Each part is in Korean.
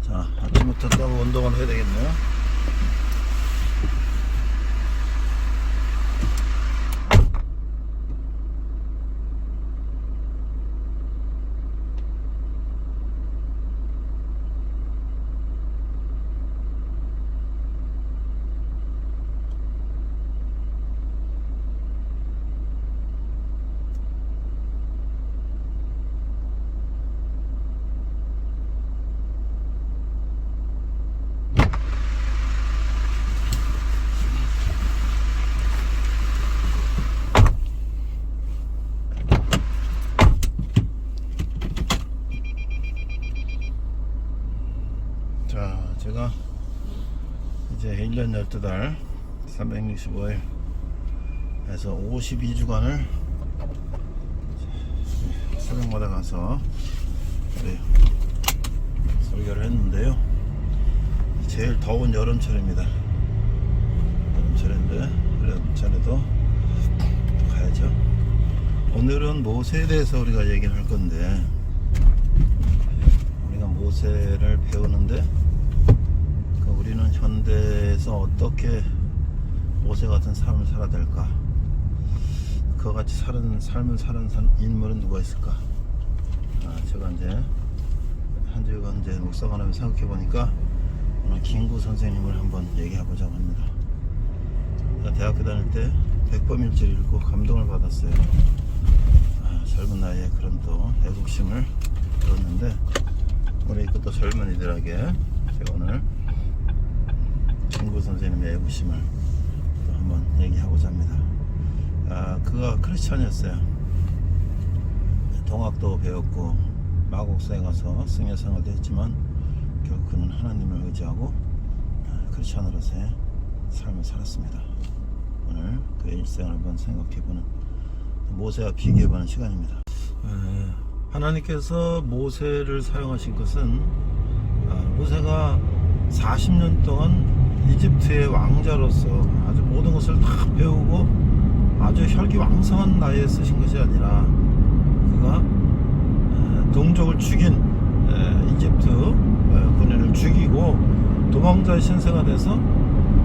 자, 아침부터 또 운동을 해야 되겠네요. 자, 제가 이제 1년 12달 365일 에서 52주간을 새벽마다 가서 설교를 했는데요. 제일 더운 여름철입니다. 여름철인데 여름철에도 가야죠. 오늘은 모세에 대해서 우리가 얘기를 할 건데, 우리가 모세를 배우는데 우리는 현대에서 어떻게 모세 같은 삶을 살아야 될까? 그와 같이 삶을 사는 인물은 누가 있을까? 제가 이제 한 주간 이제 묵상하면서 생각해 보니까 오늘 김구 선생님을 한번 얘기해 보자고 합니다. 제가 대학교 다닐 때 백범일지를 읽고 감동을 받았어요. 젊은 나이에 그런 또 애국심을 들었는데, 우리 또 젊은이들에게 제가 오늘 김구 선생님의 애국심을 또 한번 얘기하고자 합니다. 그가 크리스찬이었어요. 동학도 배웠고 마곡사에 가서 승려생활도 했지만 결국 그는 하나님을 의지하고 크리스찬으로서의 삶을 살았습니다. 오늘 그의 일생을 한번 생각해보는, 모세와 비교해보는 시간입니다. 하나님께서 모세를 사용하신 것은, 모세가 40년 동안 이집트의 왕자로서 아주 모든 것을 다 배우고 아주 혈기왕성한 나이에 쓰신 것이 아니라, 그가 동족을 죽인 이집트 군인을 죽이고 도망자의 신세가 돼서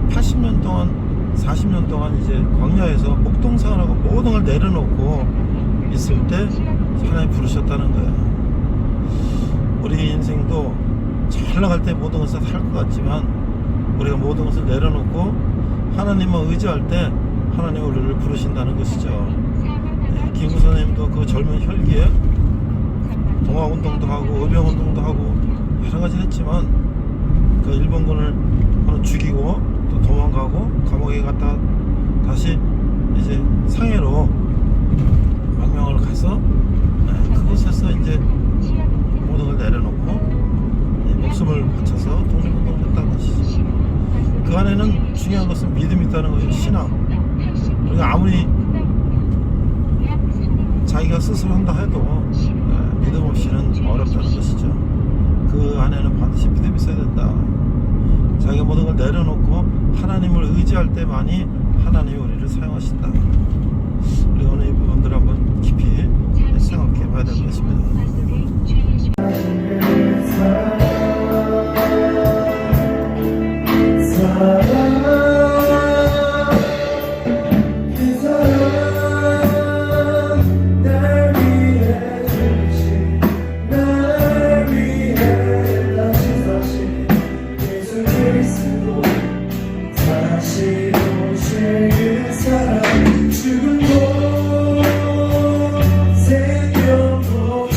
80년 동안 40년 동안 이제 광야에서 목동생활하고 모든 걸 내려놓고 있을 때 하나님 부르셨다는 거예요. 우리 인생도 잘 나갈 때 모든 것을 할 것 같지만, 우리가 모든 것을 내려놓고 하나님을 의지할 때 하나님 우리를 부르신다는 것이죠. 김구 선생님도 그 젊은 혈기에 동학운동도 하고 의병운동도 하고 여러 가지 했지만, 그 일본군을 죽이고 또 도망가고 감옥에 갔다 다시 이제 상해로 망명을 가서 그곳에서 이제 모든 걸 내려놓고 목숨을 바쳐서 독립운동을 했다는 것이죠. 그 안에는 중요한 것은 믿음이 있다는 것이죠. 신앙. 우리가 아무리 자기가 스스로 한다 해도 믿음 없이는 어렵다는 것이죠. 그 안에는 반드시 믿음이 있어야 된다. 자기가 모든 걸 내려놓고 하나님을 의지할 때만이 하나님이 우리를 사용하신다. 우리 오늘 이 부분들을 한번 깊이 생각해 봐야 될 것입니다. 죽은 것 생명도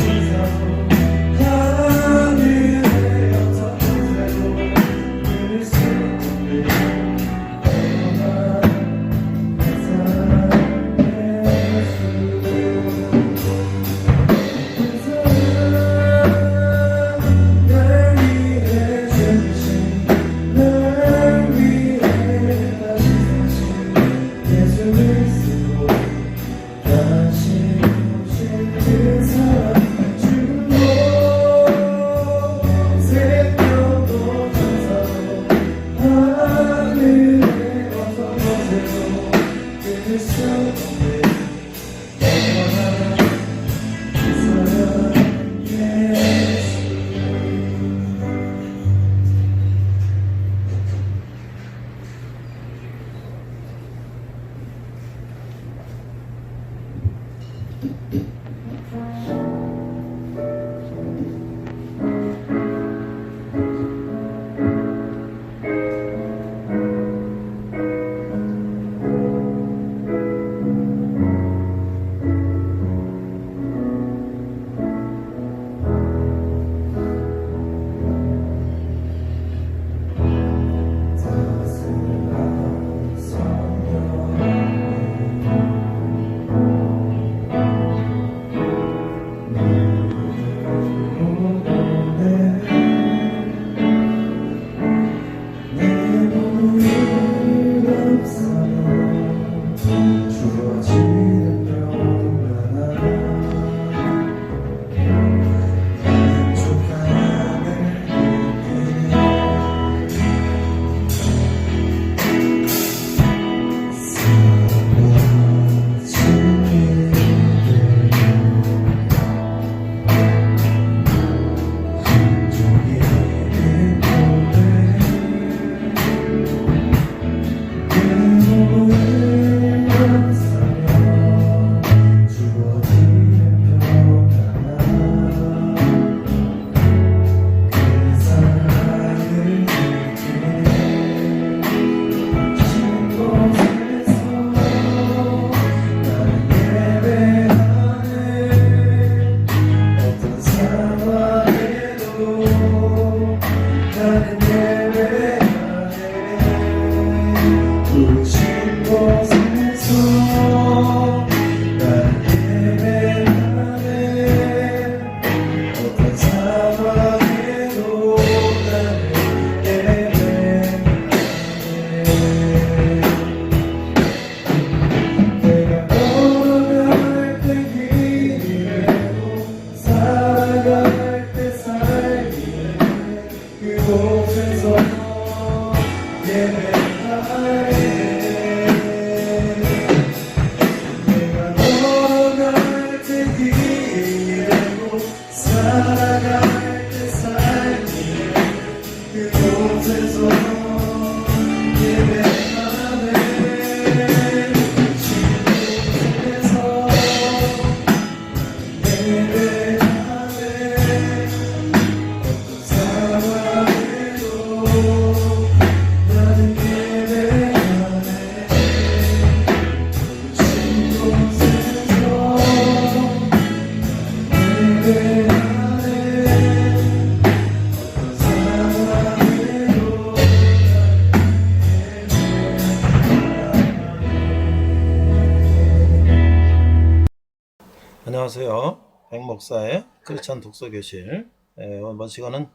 안녕하세요. 백목사의 크리스천 독서교실. 이번 시간은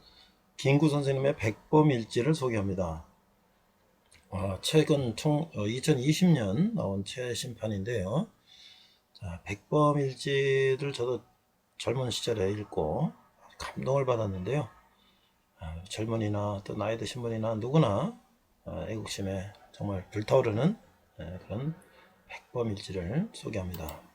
김구 선생님의 백범일지를 소개합니다. 최근 2020년 나온 최신판인데요. 자, 백범일지를 저도 젊은 시절에 읽고 감동을 받았는데요. 젊은이나 또 나이 드신 분이나 누구나 애국심에 정말 불타오르는 그런 백범일지를 소개합니다.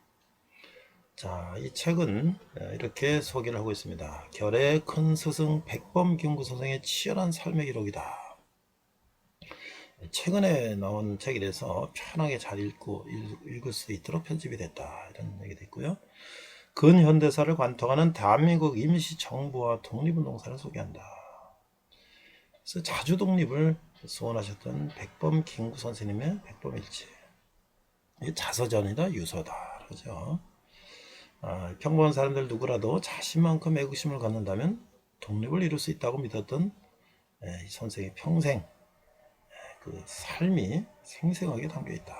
자, 이 책은 이렇게 소개를 하고 있습니다. 결의 큰 스승 백범김구 선생의 치열한 삶의 기록이다. 최근에 나온 책이라서 편하게 잘 읽을 수 있도록 편집이 됐다. 이런 얘기도 있고요. 근현대사를 관통하는 대한민국 임시정부와 독립운동사를 소개한다. 그래서 자주 독립을 소원하셨던 백범김구 선생님의 백범일지. 자서전이다, 유서다. 그러죠. 평범한 사람들 누구라도 자신만큼 애국심을 갖는다면 독립을 이룰 수 있다고 믿었던 이 선생의 평생 그 삶이 생생하게 담겨 있다.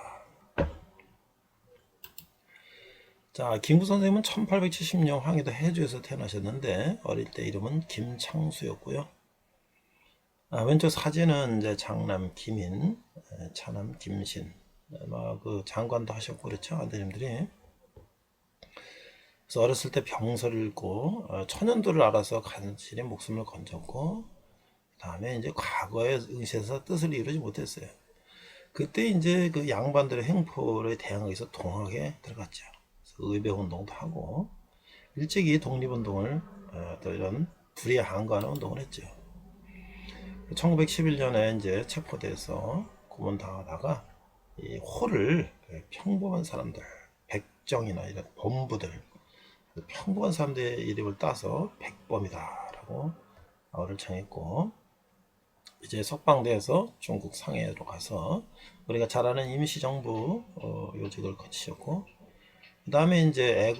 자, 김구 선생님은 1870년 황해도 해주에서 태어나셨는데 어릴 때 이름은 김창수였고요. 왼쪽 사진은 이제 장남 김인, 차남 김신, 그 장관도 하셨고 그렇죠, 아드님들이. 그래서 어렸을 때 병서를 읽고 천연도를 알아서 간신히 목숨을 건졌고, 그 다음에 이제 과거에 응시해서 뜻을 이루지 못했어요. 그때 이제 그 양반들의 횡포에 대항하기 위해서 동학에 들어갔죠. 의배 운동도 하고 일찍이 독립운동을 또 이런 불의에 항거하는 운동을 했죠. 1911년에 이제 체포돼서 고문당하다가 이 호를 평범한 사람들, 백정이나 이런 범부들, 평범한 사람들의 이름을 따서 백범이다 라고 어를 정했고, 이제 석방돼서 중국 상해로 가서 우리가 잘 아는 임시정부 요직을 거치셨고, 그 다음에 이제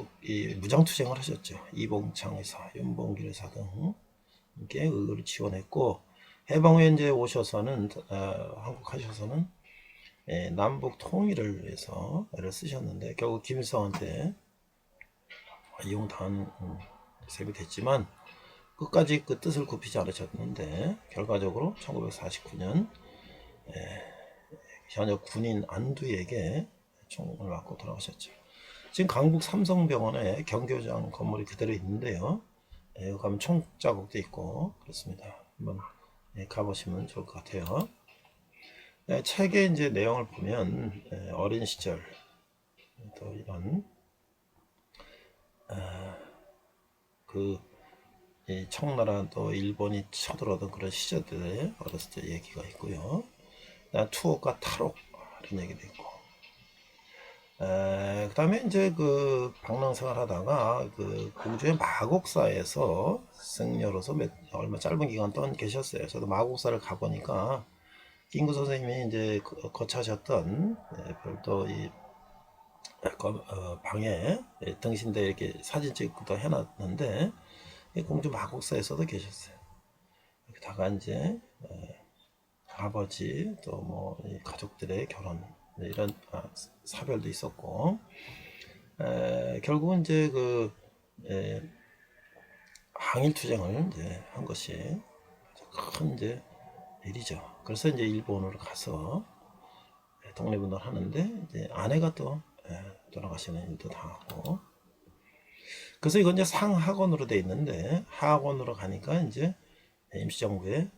무장투쟁을 하셨죠. 이봉창 의사, 윤봉길 의사 등께 의거를 지원했고, 해방 후에 이제 오셔서는 한국 하셔서는 남북 통일을 위해서 애를 쓰셨는데 결국 김일성한테 이용당한 셈이 됐지만 끝까지 그 뜻을 굽히지 않으셨는데 결과적으로 1949년 현역 군인 안두에게 총을 맞고 돌아가셨죠. 지금 강북 삼성병원에 경교장 건물이 그대로 있는데요. 여기 가면 총자국도 있고 그렇습니다. 한번 가보시면 좋을 것 같아요. 책의 이제 내용을 보면 어린 시절 또 이런 이 청나라 또 일본이 쳐들어오던 그런 시절들의 어렸을 때 얘기가 있고요. 투옥과 탈옥 이런 얘기도 있고, 그 다음에 이제 그 방랑생활 하다가 그 공주의 마곡사에서 승려로서 얼마 짧은 기간 동안 계셨어요. 저도 마곡사를 가보니까 김구 선생님이 이제 거처하셨던 별도 이 방에 등신대 이렇게 사진 찍고도 해놨는데 공주 마곡사에서도 계셨어요. 여기다가 이제 아버지 또 뭐 가족들의 결혼 이런 사별도 있었고, 결국은 이제 그 항일투쟁을 이제 한 것이 큰 이제 일이죠. 그래서 이제 일본으로 가서 독립운동을 하는데 이제 아내가 또 돌아가시는 일도 당하고, 그래서 이건 이제 상학원으로 돼 있는데 하학원으로 가니까 이제 임시정부의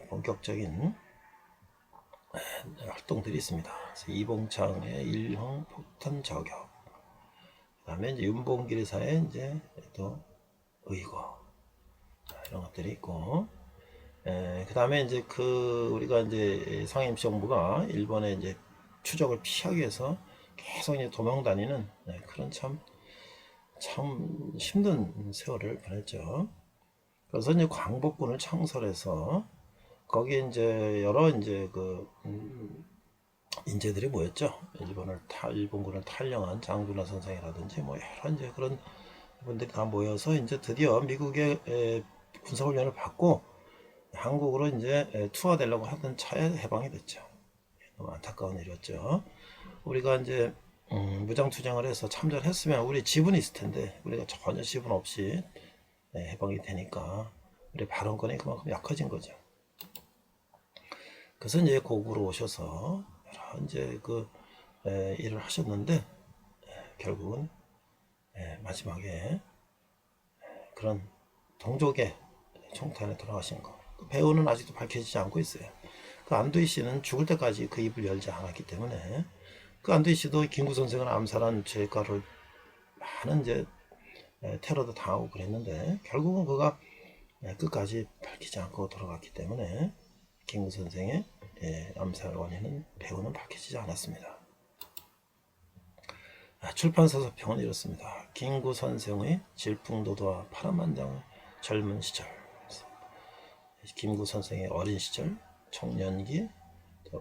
본격적인 활동들이 있습니다. 그래서 이봉창의 일형 폭탄 저격, 그다음에 이제 윤봉길 의사의 이제 또 의거 이런 것들이 있고, 그다음에 이제 우리가 이제 상임정부가 일본의 이제 추적을 피하기 위해서 계속 이제 도망 다니는 그런 참 힘든 세월을 보냈죠. 그래서 이제 광복군을 창설해서 거기에 이제 여러 이제 인재들이 모였죠. 일본군을 탈영한 장준하 선생이라든지 뭐 여러 이제 그런 분들이 다 모여서 이제 드디어 미국의 군사훈련을 받고 한국으로 이제 투하되려고 하던 차에 해방이 됐죠. 너무 안타까운 일이었죠. 우리가 이제 무장투쟁을 해서 참전했으면 우리 지분이 있을 텐데 우리가 전혀 지분 없이 해방이 되니까 우리 발언권이 그만큼 약해진 거죠. 그래서 이제 고국으로 오셔서 여러 이제 그 일을 하셨는데 결국은 마지막에 그런 동족의 총탄에 돌아가신 거. 그 배우는 아직도 밝혀지지 않고 있어요. 그 안두희 씨는 죽을 때까지 그 입을 열지 않았기 때문에 그 안두희 씨도 김구 선생을 암살한 죄가를 많은 이제 테러도 당하고 그랬는데 결국은 그가 끝까지 밝히지 않고 돌아갔기 때문에 김구 선생의 암살 원인은 배우는 밝혀지지 않았습니다. 출판사 서평은 이렇습니다. 김구 선생의 질풍노도와 파란만장의 젊은 시절, 김구 선생의 어린 시절, 청년기,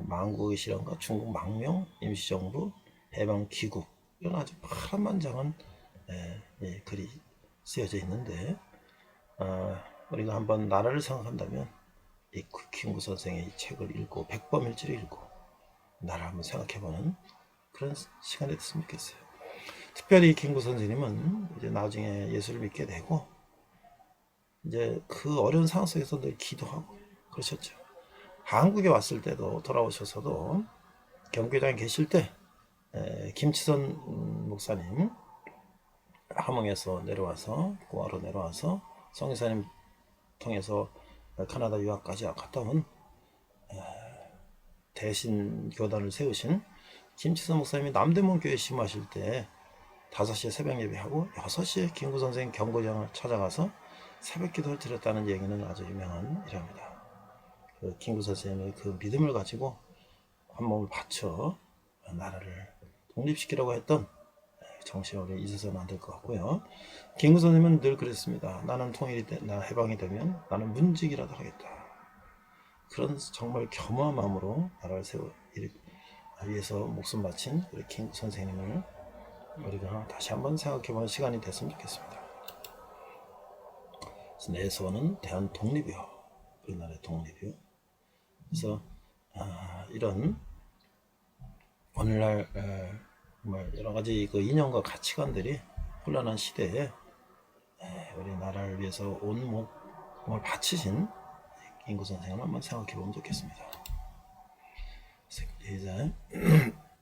망국의 실현과 중국 망명, 임시정부, 해방기국 이런 아주 파란만장한 글이 쓰여져 있는데 우리가 한번 나라를 생각한다면 이 김구 선생의 이 책을 읽고 백범일지를 읽고 나라를 한번 생각해보는 그런 시간이 됐으면 좋겠어요. 특별히 김구 선생님은 이제 나중에 예수를 믿게 되고 이제 그 어려운 상황 속에서 늘 기도하고 그러셨죠. 한국에 왔을 때도 돌아오셔서도 경교장에 계실 때 김치선 목사님 함흥에서 내려와서 고아로 내려와서 성의사님 통해서 카나다 유학까지 갔다 온 대신 교단을 세우신 김치선 목사님이 남대문 교회 심하실 때 5시에 새벽 예배하고 6시에 김구 선생 경고장을 찾아가서 새벽 기도를 드렸다는 얘기는 아주 유명한 일입니다. 그 김구 선생님의 그 믿음을 가지고 한 몸을 바쳐 나라를 독립시키려고 했던 정신을 우리 잊어서는 안 될 것 같고요. 김구 선생님은 늘 그랬습니다. 나는 나 해방이 되면 나는 문직이라도 하겠다. 그런 정말 겸허한 마음으로 나라를 위해서 목숨 바친 우리 김구 선생님을 우리가 다시 한번 생각해보는 시간이 됐으면 좋겠습니다. 그래서 내 소원은 대한 독립이요. 우리나라의 독립이요. 그래서 이런 오늘날 정말 여러 가지 그 이념과 가치관들이 혼란한 시대에 우리 나라를 위해서 온 몸을 바치신 김구 선생을 한번 생각해보면 좋겠습니다.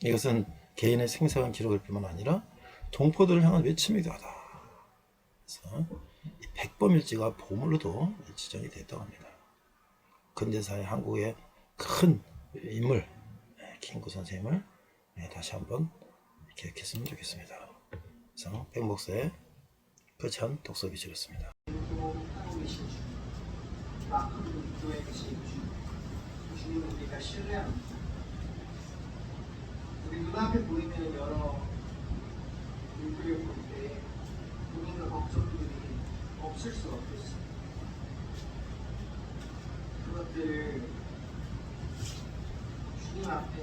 이것은 개인의 생사관 기록일 뿐만 아니라 동포들을 향한 외침이기도 하다. 그래서 이 백범일지가 보물로도 지정이 됐다고 합니다. 근대사의 한국의 큰 인물 김구 선생님을 다시 한번 기억했으면 좋겠습니다. 그래서 백목사의 거창한 독서 기술이었습니다. 주님을 우리가 신뢰합니다. 우리 눈앞에 보이는 여러 일들을 볼 때 고민과 걱정들이 없을 수 없겠습니다. 그것들을 주님 앞에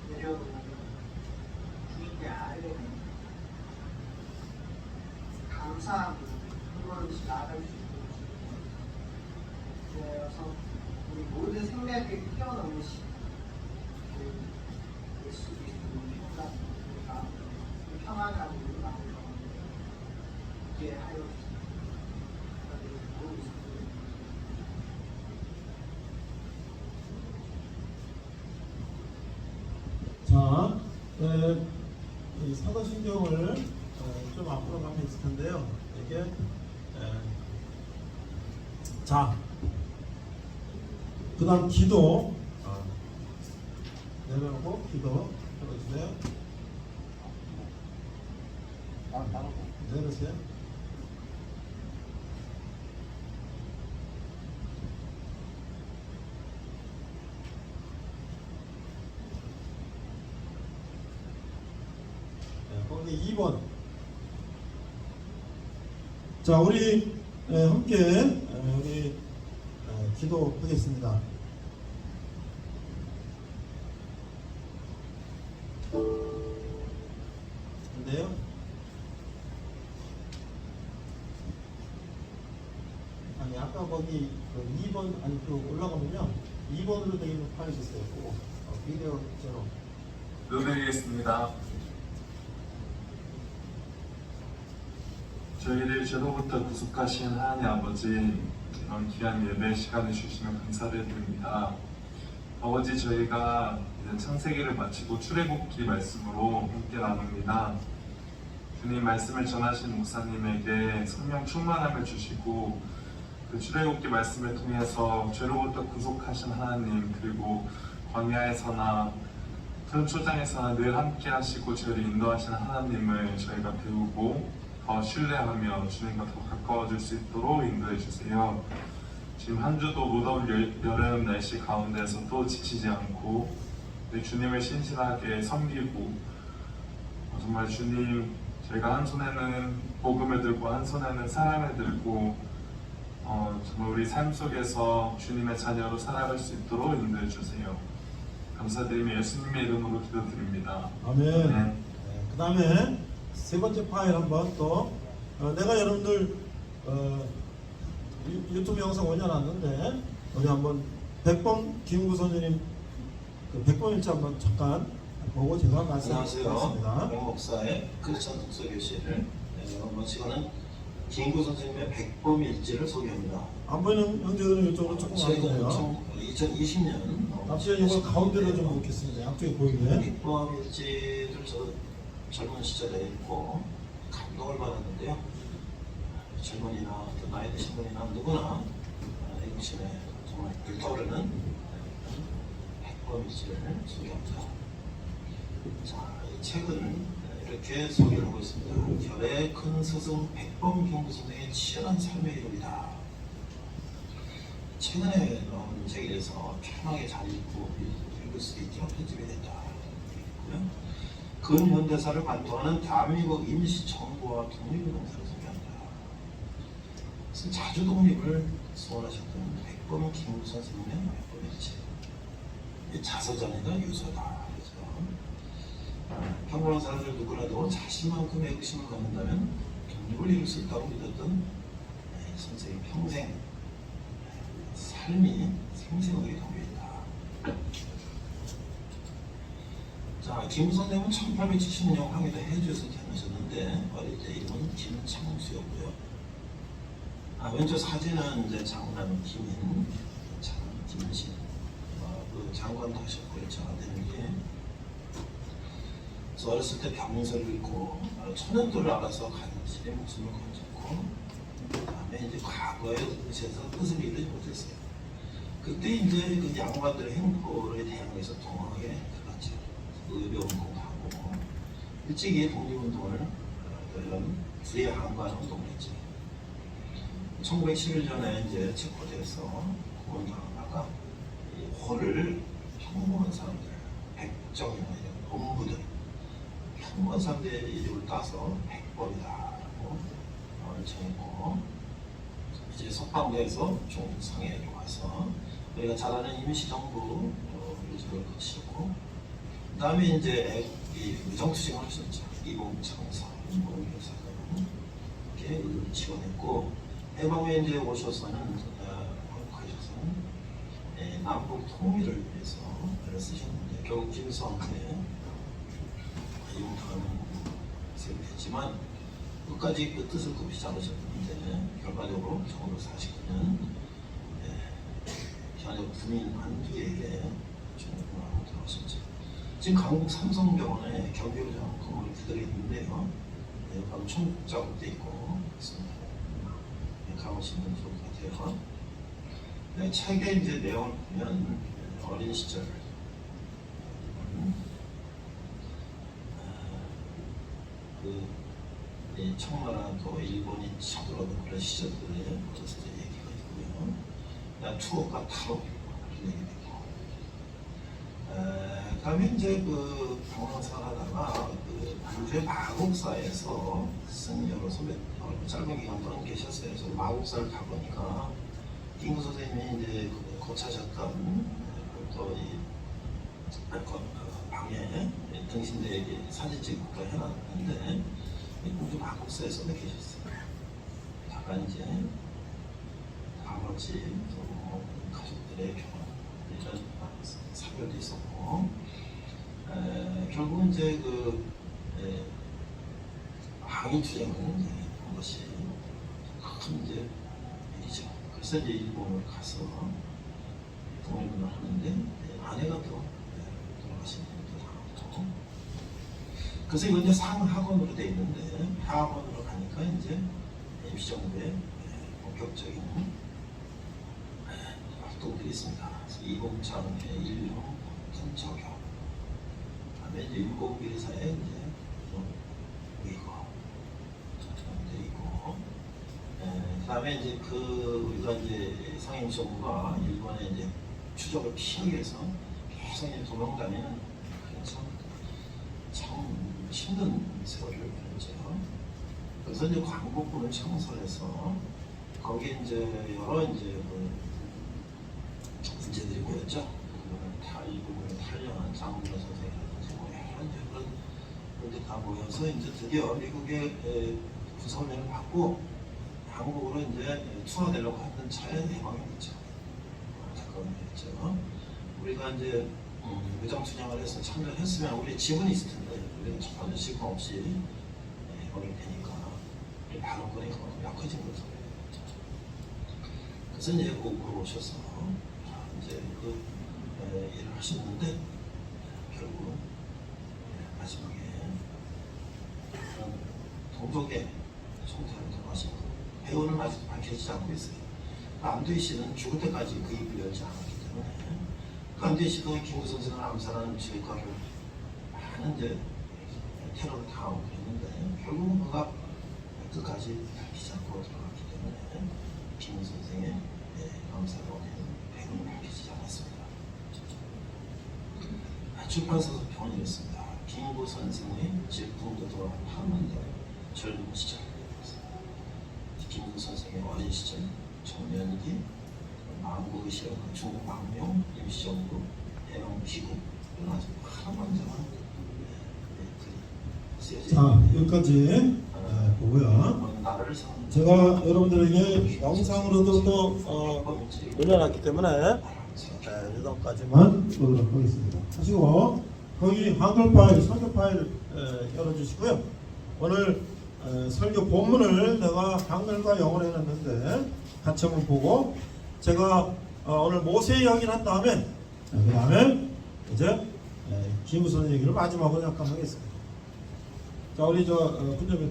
내려놓고 주님께 아뢰는 감사함으로 한 걸음씩 나아갈 수 있도록 그래서 우리 모든 생각을 뛰어넘으신 예수 그리스도의 평강, 평안함으로 나오는 있게 하여 주시옵소서. 자, 이 사도신경을 좀 앞으로 가면 있을 텐데요. 이게 자, 그 다음 기도 내려놓고 기도 들어주세요. 내려주세요. 거기 2번. 자, 우리 함께 우리 기도하겠습니다. 근데요, 아니 아까 거기 2번 아니 그 올라가면요 2번으로 되어 있는 파일이 있어요. 비디오처럼 기도드리겠습니다. 저희를 죄로부터 구속하신 하나님 아버지, 이런 귀한 예배 시간을 주시면 감사를 드립니다. 아버지, 저희가 이제 창세기를 마치고 출애굽기 말씀으로 함께 나눕니다. 주님 말씀을 전하신 목사님에게 성령 충만함을 주시고 그 출애굽기 말씀을 통해서 죄로부터 구속하신 하나님, 그리고 광야에서나 큰 초장에서나 늘 함께 하시고 저희를 인도하시는 하나님을 저희가 배우고 더 신뢰하며 주님과 더 가까워질 수 있도록 인도해 주세요. 지금 한 주도 무더운 여름 날씨 가운데서도 지치지 않고 주님을 신실하게 섬기고 정말 주님, 저희가 한 손에는 복음을 들고 한 손에는 사랑을 들고 정말 우리 삶 속에서 주님의 자녀로 살아갈 수 있도록 인도해 주세요. 감사드리며 예수님의 이름으로 기도드립니다. 아멘. 네. 그 다음에 세 번째 파일 한번 또 내가 여러분들 유튜브 영상 올려놨는데 우리 한번 백범 김구 선생님 그 백범일지 한번 잠깐 보고 제가 안녕하세요. 말씀드리겠습니다. 백 목사의 크리스천 독서교실을 이번 시간은 김구 선생님의 백범일지를 소개합니다. 안 보이는 형제들은 이쪽으로 조금 최근 와주세요. 2020년 앞서 이걸 가운데로 좀 놓겠습니다. 앞쪽에 보이게. 백범일지를 저도 젊은 시절에 읽고 감동을 받았는데요. 젊은이나 또 나이 드신 분이나 누구나 읽으시면 정말 불타오르는 백범일지를 소개합니다. 자, 이 책은 이렇게 소개를 하고 있습니다. 결의 큰 스승 백범 김구 선생의 치열한 삶의 이름이다. 최근에 나온 책이라서 편하게 잘 읽을 수 있도록 편집이 됐다. 근현대사를 관통하는 대한민국 임시정부와 독립운동사를 소개한다. 그래서 자주 독립을 소원하셨던 백범 김구 선생님의 백범일지. 자서전이다, 유서다. 평범한 사람들 누구라도 자신만큼의 의심을 갖는다면 독립을 이룰 수 있다고 믿었던 선생님 평생 삶이 생생하게 담겨있다. 자, 김 선생님은 1870년 황해도 해주에서 태어나셨는데 어릴 때 이름은 김창수였고요. 왼쪽 사진은 이제 장남 김인, 김신, 그 장관도 하셨고 일차가 되는 게. 그래서 어렸을 때 병서를 읽고 천연도를 알아서 간신히 목숨을 건졌고 그 다음에 이제 과거의 의지에서 뜻을 이루지 못했어요. 그때 이제 그 양반들의 행보에 대항해서 동하게 들어갔죠. 의료운동도 하고 일찍이 독립운동을 이런 불의항관 운동을 했죠. 1911년에 이제 체포돼서 고문당하다가 호를 평범한 사람들, 백정이나 이런 농부들 평범한 사람들의 이름을 따서 백범이다라고 정했고 이제 석방돼서 종상에 와서 우리가 잘 아는 임시정부 유지를 거치고 그 다음에 이제 의정투쟁을 하셨죠. 이봉창사, 인봉교사가 이렇게 지원했고 해방 후에 이제 오셔서는 한국하셔서는 남북 통일을 위해서 애를 쓰셨는데 결국 김수한테 용서하는 셈이 됐지만 끝까지 그 뜻을 굽히지 않으셨는데 결과적으로 1949년 현역 군인 안두에게 총구하고 들어왔었죠. 지금 강북 삼성병원에 경비부장 건물이 그대로 있는데요. 바로 총자국돼 있고 있습니다. 가보시면 좋을 것 같아요. 책의 이제 내용을 보면 어린 시절 청나라도 일본이 쳐들어오는 그런 시절들에 어렸을 때 얘기가 있고요. 투어가 타로 이런 얘기도 있고. 그다음에 이제 그 병원사를 하다가 그 남주의 마곡사에서 쓴 여러 선배 짧은 기간 동안 계셨어요. 그래서 마곡사를 가보니까 김구 선생님이 이제 거처하셨던 또이 방에 등신대에게 사진 찍고 해놨는데 공주 마곡사에서 계셨어요. 다만 이제 아버지 또 가족들의 경험 이런 사별도 있었고 결국은 이제 그 항일 투쟁을 한 것이 큰 이제 일이죠. 그래서 이제 일본을 가서 독립운동을 하는데 아내가 또 돌아가신 분도 당하고, 그래서 이건 이제 상학원으로 돼 있는데 하학원으로 가니까 이제 임시정부의 본격적인 활동들이 있습니다. 그래서 이공창의 일용 적용, 그다음에 이제 일공비리사의 이제 의거 돼 있고, 그다음에 이제 우리가 이제 상임정부가 일본의 이제 추적을 피하기 위해서 계속 이제 도망다니는 참 힘든 세월을 보냈죠. 그래서 이제 광복군을 창설해서 거기에 이제 여러 이제 인재들이 모였죠. 일본을 탈영한 장군의 선생이라든지 뭐 여러 이제 그런 분들 다 모여서 이제 드디어 미국의 군사훈련을 받고 한국으로 이제 투하되려고 하던 차에 해방이 됐죠. 사건이었죠. 우리가 이제 무장투쟁을 해서 참여를 했으면 우리 지분이 있을 텐데 우리가 전혀 지분 없이 해방이 되니까 반응권이 약해진 거죠. 그래서 이제 고국으로 오셔서 이제 일을 하셨는데 결국 마지막에 동족의 총태를 돌아가시고 배우는 아직 밝혀지지 않고 있어요. 안두희 씨는 죽을 때까지 그 입을 열지 않았기 때문에 안두희 씨도 김구 선생을 암살한 질과를 많은 이제 테러를 당하고 그랬는데 결국은 그가 끝까지 밝히지 않고 돌아갔기 때문에 김구 선생의 암살 원인은 배우는 밝혀지지 않았습니다. 출판사에서 평을 이랬습니다. 김구 선생의 질풍도도와 파문대 젊은 시절, 김구 선생의 어린 시절, 청년기, 망국의시여, 중국 망명, 임시정부, 해방 기국, 이런 아주 파란만장한 글이 쓰여져 자, 있는데 여기까지 보고요. 나라를 상 제가 여러분들에게 영상으로도 또 올려놨기 때문에 여기까지만 보도록 하겠습니다. 하시고 거기 한글 파일, 설교 파일 열어주시고요. 오늘 설교 본문을 내가 한글과 영어로 해놨는데 같이 한번 보고 제가 오늘 모세 이야기를 한 다음에 그 다음에 이제 김우선 얘기를 마지막으로 잠깐 하겠습니다. 자, 우리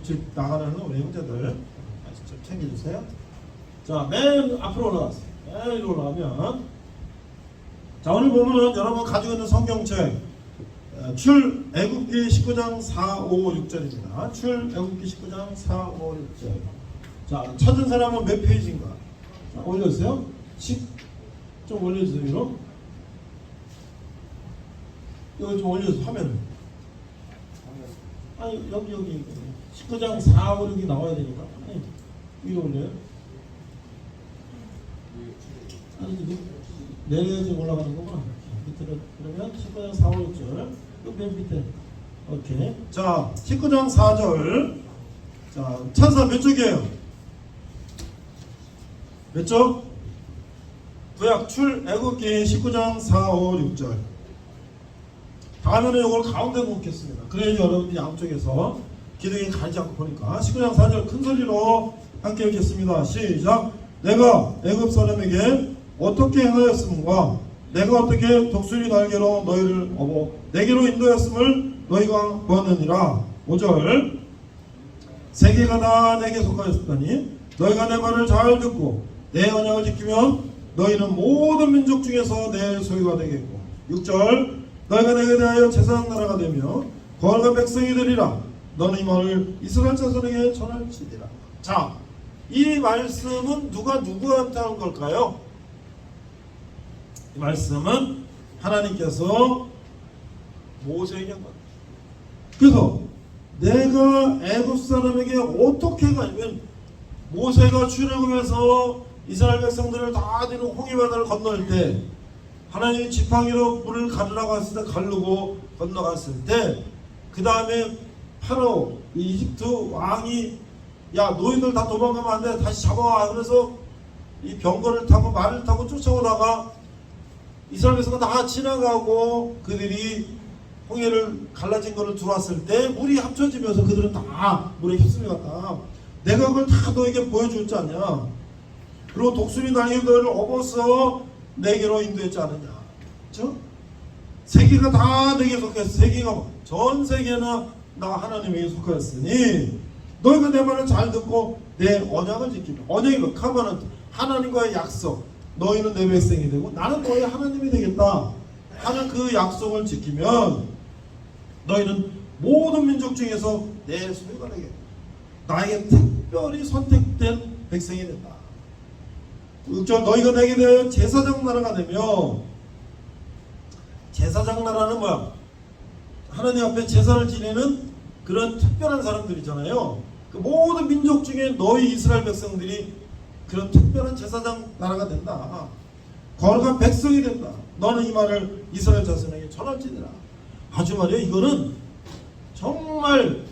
집 나가는 우리 형제들 좀 챙겨주세요. 자, 맨 앞으로 올라갔어요. 맨 위로 올라가면 자, 오늘 보면은 여러분 가지고 있는 성경책 출애굽기 19장 4, 5, 6절입니다. 출애굽기 19장 4, 5, 6절. 자, 찾은 사람은 몇 페이지인가? 자, 올려주세요. 좀 올려주세요. 위로. 이거 좀 올려주세요. 화면을. 아니, 여기 19장 4, 5, 6이 나와야 되니까. 아니, 위로 올려요. 아니, 내려야지 올라가는 거구나. 밑으로 그러면 19장 4, 5, 6절 맨 밑에. 오케이. 자, 19장 4절. 자, 찬사 몇 쪽이에요? 몇 쪽? 구약 출애굽기 19장 4, 5, 6절. 다음에는 이걸 가운데 놓겠습니다. 그래야지 여러분들이 양쪽에서 기둥이 가리지 않고 보니까 19장 4절 큰 소리로 함께 읽겠습니다. 시작. 내가 애굽 사람에게 어떻게 행하였음과 내가 어떻게 독수리 날개로 너희를 업어 내게로 인도했음을 너희가 보았느니라. 5절. 세계가 다 내게 속하였으니 너희가 내 말을 잘 듣고 내 언약을 지키면 너희는 모든 민족 중에서 내 소유가 되겠고. 6절. 너희가 내게 대하여 제사장 나라가 되며 거룩한 백성이 되리라. 너는 이 말을 이스라엘 자손에게 전할지니라. 자, 이 말씀은 누가 누구한테 한 걸까요? 이 말씀은 하나님께서 모세에게 한 겁니다. 그래서 내가 애굽 사람에게 어떻게 가냐면 모세가 출애굽해서 이스라엘 백성들을 다 데리고 홍해바다를 건널 때 하나님이 지팡이로 물을 가르라고 했을 때 가르고 건너갔을 때 그 다음에 파라오 이집트 왕이 야 너희들 다 도망가면 안 돼 다시 잡아와. 그래서 이 병거를 타고 말을 타고 쫓아오다가 이스라엘 백성은 다 지나가고 그들이 홍해를 갈라진 거를 들어왔을 때 물이 합쳐지면서 그들은 다 물에 휩쓸려갔다. 내가 그걸 다 너에게 보여줬지 않냐. 그리고 독수리 날개 너를 업어서 내게로 인도했지 않느냐. 그렇죠? 세계가 다 내게 속했어. 세계가 전 세계나 나 하나님에게 속하였으니 너희가 내 말을 잘 듣고 내 언약을 지키라. 언약이 카버넌트, 하나님과의 약속. 너희는 내 백성이 되고 나는 너희 하나님이 되겠다 하는 그 약속을 지키면 너희는 모든 민족 중에서 내 소유가 되겠다. 나에게 특별히 선택된 백성이 된다. 6절 너희가 내게 대하여 제사장 나라가 되며, 제사장 나라는 뭐야? 하나님 앞에 제사를 지내는 그런 특별한 사람들이잖아요. 그 모든 민족 중에 너희 이스라엘 백성들이 그런 특별한 제사장 나라가 된다. 거룩한 백성이 된다. 너는 이 말을 이스라엘 자손에게 전할지니라. 아주 말이에요. 이거는 정말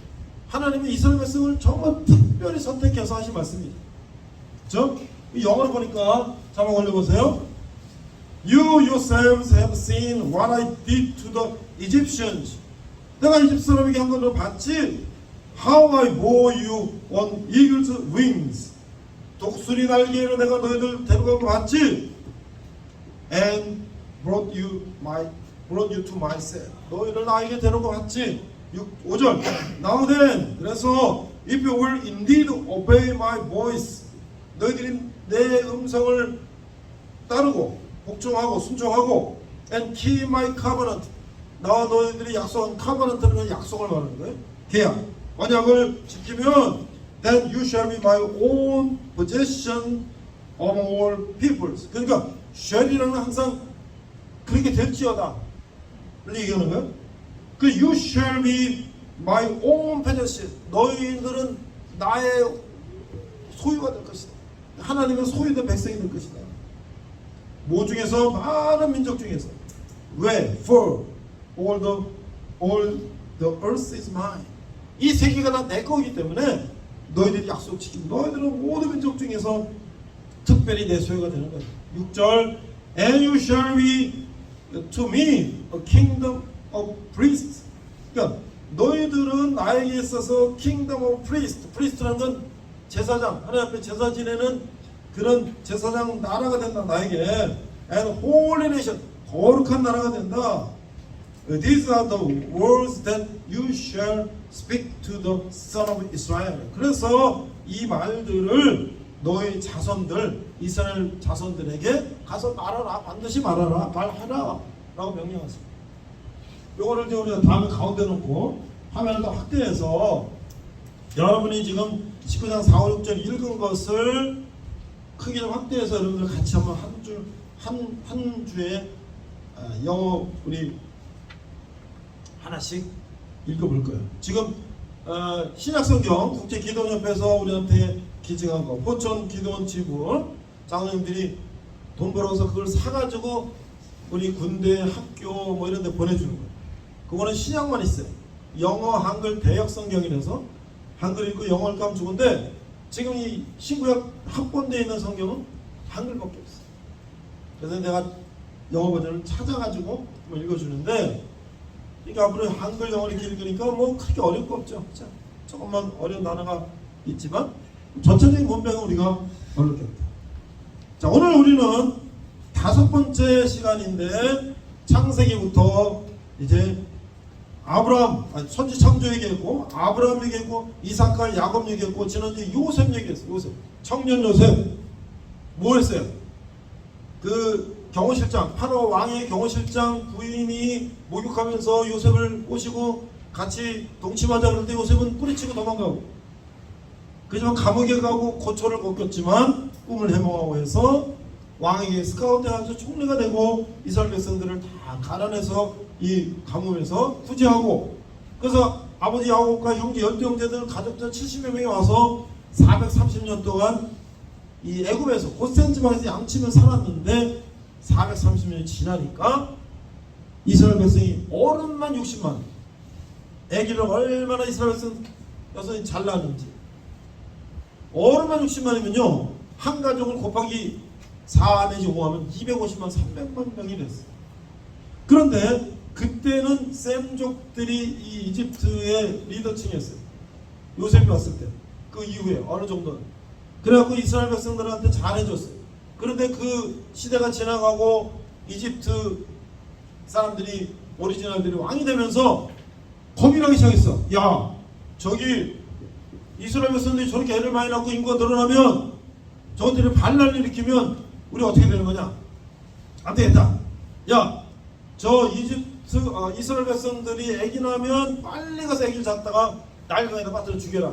하나님이 이스라엘 백성을 정말 특별히 선택해서 하신 말씀이죠. 그렇죠? 영어로 보니까 한번 올려보세요. You yourselves have seen what I did to the Egyptians. 내가 이집트 사람에게 한 걸 너 봤지? How I bore you on eagle's wings. 독수리 날개로 내가 너희들 데려간 거 봤지? And brought you to myself. 너희를 나에게 데려간 거 봤지? 5절. Now then, 그래서 if you will indeed obey my voice, 너희들이 내 음성을 따르고 복종하고 순종하고 and keep my covenant, 나와 너희들이 약속한 covenant는 약속을 말하는 거예요. 계약, 언약을 지키면 then you shall be my own possession among all peoples. 그러니까 shall이라는 항상 그렇게 될지어다 얘기하는 거예요. 그 you shall be my own possession, 너희들은 나의 소유가 될 것이다. 하나님의 소유된 백성이 될 것이다. 뭐 중에서? 많은 민족 중에서. 왜? For all the earth is mine. 이 세계가 다 내 거기 때문에 너희들이 약속 지키고 너희들은 모든 민족 중에서 특별히 내 소유가 되는 거야. 6절 And you shall be to me a kingdom of priests. 그러니까 너희들은 나에게 있어서 kingdom of priests. priest라는 건 제사장, 하나님 앞에 제사 지내는 그런 제사장 나라가 된다. 나에게 and holy nation, 거룩한 나라가 된다. These are the words that you shall speak to the son of Israel. 그래서 이 말들을 너희 자손들, 이스라엘 자손들에게 가서 말하라. 반드시 말하라. 말하라 라고 명령하십니다. 요거를 이제 우리가 다음에 가운데 놓고 화면을 더 확대해서 여러분이 지금 19장 4, 5, 6절 읽은 것을 크게 좀 확대해서 여러분들 같이 한번 한 주에 영어 우리 하나씩 읽어볼 거예요. 지금 신약성경 국제기도원협회에서 우리한테 기증한 거, 포천 기도원 지부 장로님들이 돈 벌어서 그걸 사가지고 우리 군대, 학교 뭐 이런 데 보내주는 거예요. 그거는 신약만 있어요. 영어, 한글, 대역 성경이라서 한글 읽고 영어를 까면 좋은데 지금 이 신구약 합본되어 있는 성경은 한글밖에 없어요. 그래서 내가 영어 버전을 찾아가지고 뭐 읽어주는데, 그러니까 앞으로 한글 영어를 이렇게 읽으니까 뭐 크게 어려울 거 없죠. 자, 조금만 어려운 단어가 있지만 전체적인 문맥은 우리가 어렵게 없다. 자, 오늘 우리는 5번째 시간인데 창세기부터 이제 아브라함, 선지 창조 얘기했고 아브라함 얘기했고 이삭과 야곱 얘기했고 지난주에 요셉 얘기했어요. 요셉, 청년 요셉 뭐 했어요? 그 경호실장, 파라오 왕의 경호실장 부인이 목욕하면서 요셉을 꼬시고 같이 동침하자 그럴 때 요셉은 뿌리치고 도망가고, 그지만 감옥에 가고 고초를 겪었지만 꿈을 해몽하고 해서 왕에게 스카우트해서 총리가 되고 이스라엘 백성들을 다 가난해서 이 가뭄에서 구제하고, 그래서 아버지 야곱과 형제 12형제들 가족들 70여 명이 와서 430년 동안 이 애굽에서 고센 지방에서 양치면 살았는데 430년이 지나니까 이스라엘 백성이 어른만 60만, 애기를 얼마나 이스라엘 백성이 잘 낳았는지, 어른만 60만이면요 한 가족을 곱하기 4 내지 5 하면 250만 300만 명이 됐어요. 그런데 그때는 셈족들이 이 이집트의 리더층이었어요. 요셉이 왔을 때. 그 이후에 어느 정도는. 그래갖고 이스라엘 백성들한테 잘해줬어요. 그런데 그 시대가 지나가고 이집트 사람들이 오리지널들이 왕이 되면서 겁이 나기 시작했어. 야, 저기 이스라엘 백성들이 저렇게 애를 많이 낳고 인구가 늘어나면 저들이 반란을 일으키면 우리 어떻게 되는 거냐? 안 되겠다. 야, 저 이스라엘 백성들이 애기 낳으면 빨리 가서 애기를 잡다가 나일강에다 빠뜨려 죽여라.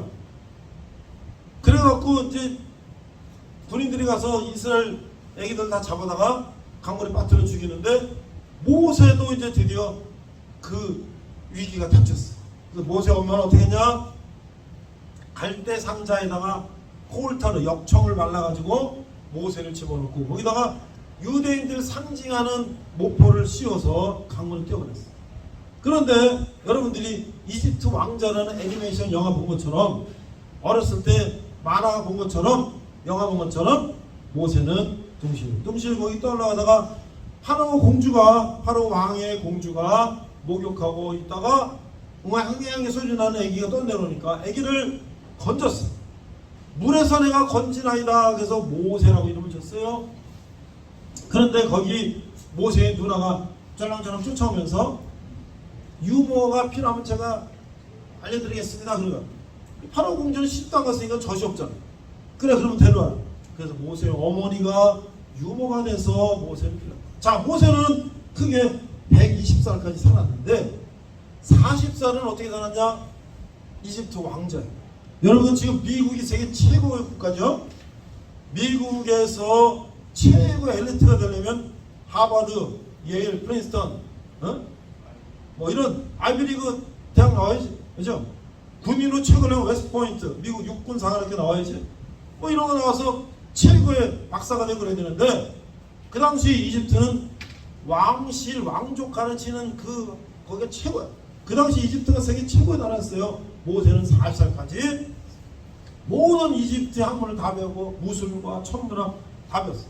그래갖고 이제 군인들이 가서 이스라엘 애기들 다 잡아다가 강물에 빠뜨려 죽이는데 모세도 이제 드디어 그 위기가 닥쳤어. 그래서 모세 엄마는 어떻게 했냐? 갈대 상자에다가 콜타르 역청을 발라가지고 모세를 집어넣고 거기다가 유대인들 상징하는 모포를 씌워서 강물에 뛰어버렸어. 그런데 여러분들이 이집트 왕자라는 애니메이션 영화 본 것처럼 어렸을 때 만화 본 것처럼 영화 본 것처럼 모세는 둥실 거기 떠올라가다가 파라오 왕의 공주가 목욕하고 있다가 뭔가 향기향기 소리 나는 애기가 떠내려오니까 애기를 건졌어. 물에서 내가 건지나이다. 그래서 모세라고 이름을 줬어요. 그런데 거기 모세의 누나가 쩔랑쩔랑 쫓아오면서 유모가 필요하면 제가 알려드리겠습니다. 그러니까 파라오 공주는 시집도 안 갔으니까 젖이 없잖아. 그래, 그러면 데려와. 그래서 모세의 어머니가 유모가 돼서 모세를 필요해. 자, 모세는 크게 120살까지 살았는데 40살은 어떻게 살았냐? 이집트 왕자예요. 여러분, 지금 미국이 세계 최고의 국가죠. 미국에서 최고의 엘리트가 되려면 하버드, 예일, 프린스턴, 뭐 이런 아이비리그 대학 나와야지, 그죠? 군인으로 최고는 웨스트포인트, 미국 육군 사관학교 나와야지. 뭐 이런 거 나와서 최고의 박사가 되고 그래야 되는데 그 당시 이집트는 왕실, 왕족 가르치는 거기가 최고야. 그 당시 이집트가 세계 최고의 나라였어요. 모세는 40살까지 모든 이집트의 학문을 다 배우고 무술과 천문학 다 배웠어.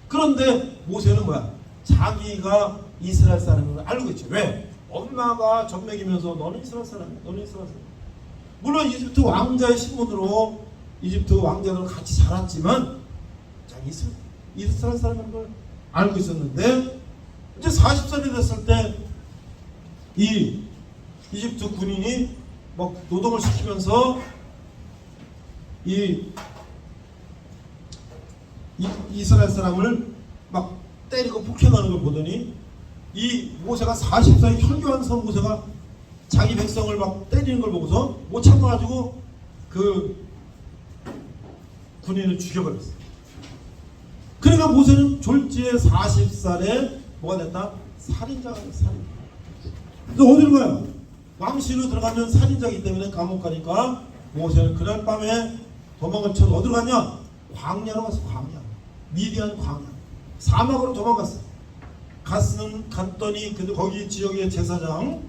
그런데 모세는 뭐야? 자기가 이스라엘 사람인 걸 알고 있지. 왜? 엄마가 젖먹이면서 너는 이스라엘 사람이야. 너는 이스라엘 사람. 물론 이집트 왕자의 신분으로 이집트 왕자들과 같이 자랐지만 자기 이스라엘 사람인 걸 알고 있었는데 이제 40살이 됐을 때 이 이집트 군인이 막 노동을 시키면서 이스라엘 사람을 막 때리고 폭행하는 걸 보더니 이 모세가 40살의 혈교한 모세가 자기 백성을 막 때리는 걸 보고서 못 참아가지고 그 군인을 죽여버렸어. 그러니까 모세는 졸지에 40살에 뭐가 됐다? 살인자가 됐어. 살인자. 그래서 어디로 가요? 왕실로 들어가면 살인자이기 때문에 감옥 가니까 모세는 그날 밤에 도망을 쳐서 어디로 갔냐? 광야로 갔어. 광야. 미디안 광야. 사막으로 도망갔어. 갔더니 근데 거기 지역의 제사장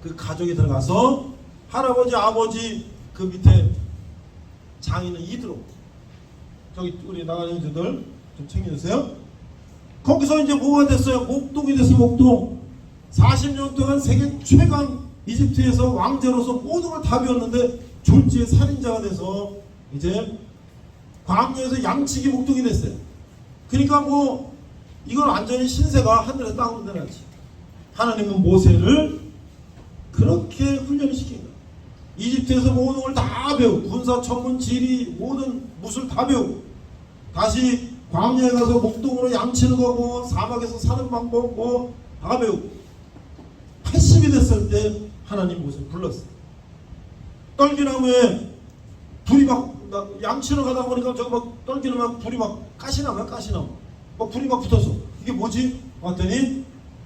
그 가족이 들어가서 할아버지 아버지 그 밑에 장인은 이드로 저기 우리 나가는 분들 좀 챙겨주세요. 거기서 이제 뭐가 됐어요? 목동이 됐어요. 목동. 40년 동안 세계 최강 이집트에서 왕자로서 모든 걸 다 배웠는데 졸지에 살인자가 돼서 이제 광야에서 양치기 목동이 됐어요. 그러니까 뭐 이건 완전히 신세가 하늘에 땅으로 내려가지. 하나님은 모세를 그렇게 훈련을 시킨 거예요. 이집트에서 모든 걸 다 배우고 군사, 천문, 지리 모든 무술 다 배우고 다시 광야에 가서 목동으로 양치는 거고 사막에서 사는 방법 뭐 다 배우고 80이 됐을 때 하나님 모세를 불렀어요. 떨기나무에 불이 막 양치러 가다 보니까 저거 막 떨기나무 불이 막 가시나무야 가시나무 막 불이 막 붙었어. 이게 뭐지? 봤더니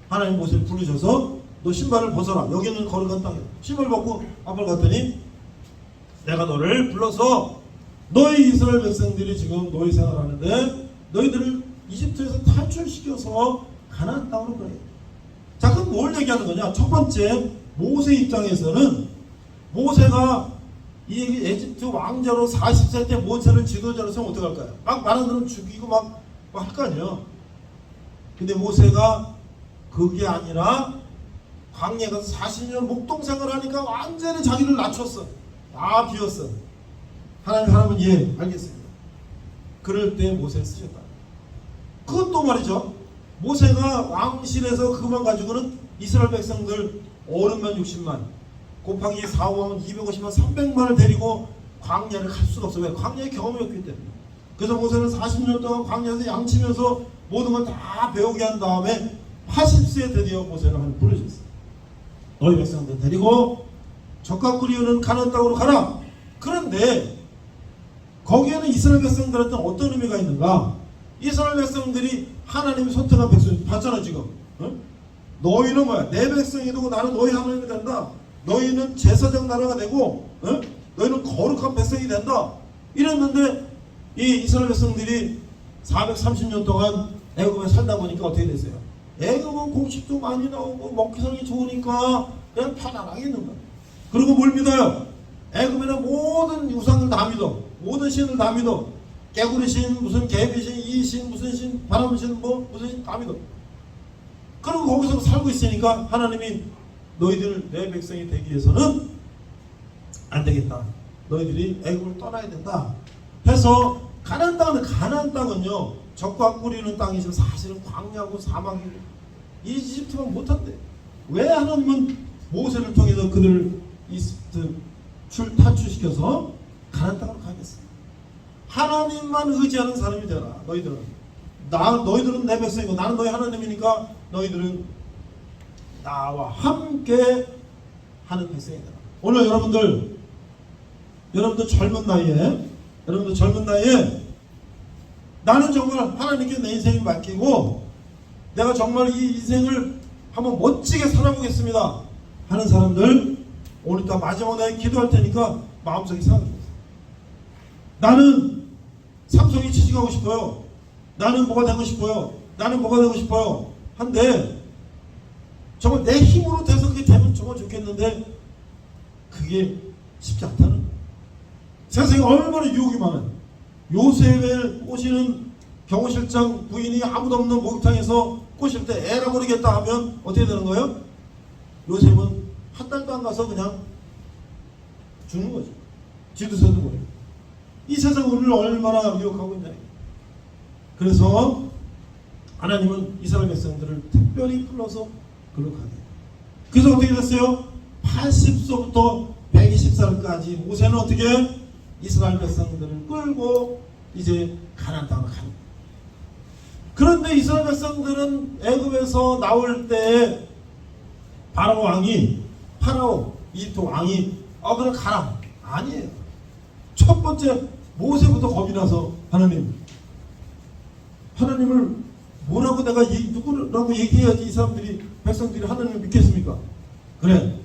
하나님 모세를 부르셔서 너 신발을 벗어라. 여기는 거룩한 땅이야. 신발 벗고 앞을 갔더니 내가 너를 불러서 너희 이스라엘 백성들이 지금 노예 생활하는데 너희들을 이집트에서 탈출시켜서 가나안 땅으로 보내. 자, 그럼 뭘 얘기하는 거냐? 첫 번째 모세 입장에서는 모세가 이 에집트 왕자로 40세 때 모세를 지도자로 세우면 어떡할까요? 막 많은 사람 죽이고 막 할 거 아니에요. 근데 모세가 그게 아니라 광야에 가서 40년 목동생활 하니까 완전히 자기를 낮췄어. 다 비웠어. 하나님은 예 알겠습니다. 그럴 때 모세 쓰셨다. 그것도 말이죠. 모세가 왕실에서 그것만 가지고는 이스라엘 백성들 50만 60만 곱하기 4, 5하면 250만 300만을 데리고 광야를 갈 수가 없어. 왜? 광야의 경험이 없기 때문에. 그래서 모세는 40년 동안 광야에서 양치면서 모든 걸 다 배우게 한 다음에 80세에 드디어 모세를 하나님 부르셨어요. 너희 백성들 데리고 적과 꿀이우는 가나안 땅으로 가라. 그런데 거기에는 이스라엘 백성들한테 어떤 의미가 있는가? 이스라엘 백성들이 하나님이 선택한 백성이 봤잖아 지금. 어? 너희는 뭐야? 내 백성이고 나는 너희 하나님이 된다. 너희는 제사장 나라가 되고 어? 너희는 거룩한 백성이 된다. 이랬는데 이 이스라엘 백성들이 430년 동안 애굽에 살다 보니까 어떻게 됐어요? 애굽은 곡식도 많이 나오고 먹기 살기 좋으니까 그냥 편안하게 있는 거야. 그리고 뭘 믿어요? 애굽에는 모든 우상을 다 믿어. 모든 신을 다 믿어. 개구리 신, 무슨 개비 신, 이 신, 무슨 신, 바람 신, 뭐 무슨 신 다 믿어. 그리고 거기서 살고 있으니까 하나님이 너희들 내 백성이 되기 위해서는 안 되겠다. 너희들이 애굽을 떠나야 된다. 해서 가나안 땅은요 적과 꿀이는 땅이지만 사실은 광야고 사막이고 이집트만 못한대. 왜 하나님은 모세를 통해서 그들을 이집트 탈출시켜서 가나안 땅으로 가겠어? 하나님만 의지하는 사람이 되라. 너희들은 내 백성이고 나는 너희 하나님이니까 너희들은 나와 함께 하는 백성이 되라. 오늘 여러분들 젊은 나이에 나는 정말 하나님께 내 인생을 맡기고 내가 정말 이 인생을 한번 멋지게 살아보겠습니다 하는 사람들 오늘 또 마지막에 기도할 테니까 마음속에 생각해보세요. 나는 삼성에 취직하고 싶어요. 나는 뭐가 되고 싶어요. 나는 뭐가 되고 싶어요. 한데 정말 내 힘으로 돼서 그게 되면 정말 좋겠는데 그게 쉽지 않다는 거예요. 세상에 얼마나 유혹이 많아요. 요셉을 꼬시는 경호실장 부인이 아무도 없는 목욕탕에서 꼬실 때 에라 모르겠다 하면 어떻게 되는 거예요? 요셉은 한 달도 안 가서 그냥 죽는 거죠. 지도서도 모르고. 이 세상 우리를 얼마나 유혹하고 있냐. 그래서 하나님은 이스라엘 백성들을 특별히 불러서 그로 가게. 그래서 어떻게 됐어요? 80세부터 120살까지 모세는 어떻게 이스라엘 백성들을 끌고 이제 가나안 땅으로 가는 거예요. 그런데 이스라엘 백성들은 애굽에서 나올 때 파라오 이집트 왕이 그럼 가라. 아니에요. 첫 번째 모세부터 겁이 나서 하나님을 뭐라고 내가 누구라고 얘기해야지 이 사람들이 백성들이 하나님을 믿겠습니까? 그래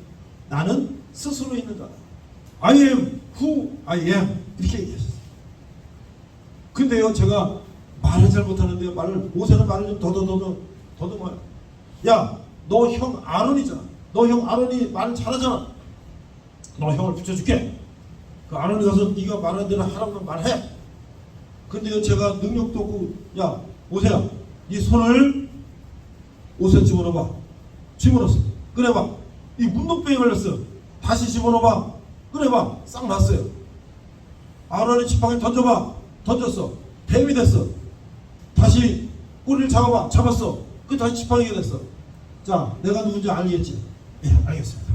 나는 스스로 있는 자다. I am who I am 이렇게 얘기하셨어요. 근데요 제가 말을 잘 못하는데요 모세는 말을 좀 더듬어요. 야 너 형 아론이잖아. 너 형 아론이 말을 잘하잖아. 너 형을 붙여줄게. 그 아론이 가서 네가 말하는 대로 하라고 말해. 근데요 제가 능력도 없고 야 모세야 이 손을 옷에 집어넣어봐. 집어넣었어. 꺼내봐. 이 문둥병에 걸렸어. 다시 집어넣어봐. 꺼내봐. 싹 났어요. 아론이 지팡이 던져봐. 던졌어. 뱀이 됐어. 다시 꼬리를 잡아봐. 잡았어. 그 다시 지팡이가 됐어. 자 내가 누군지 알겠지? 예 알겠습니다.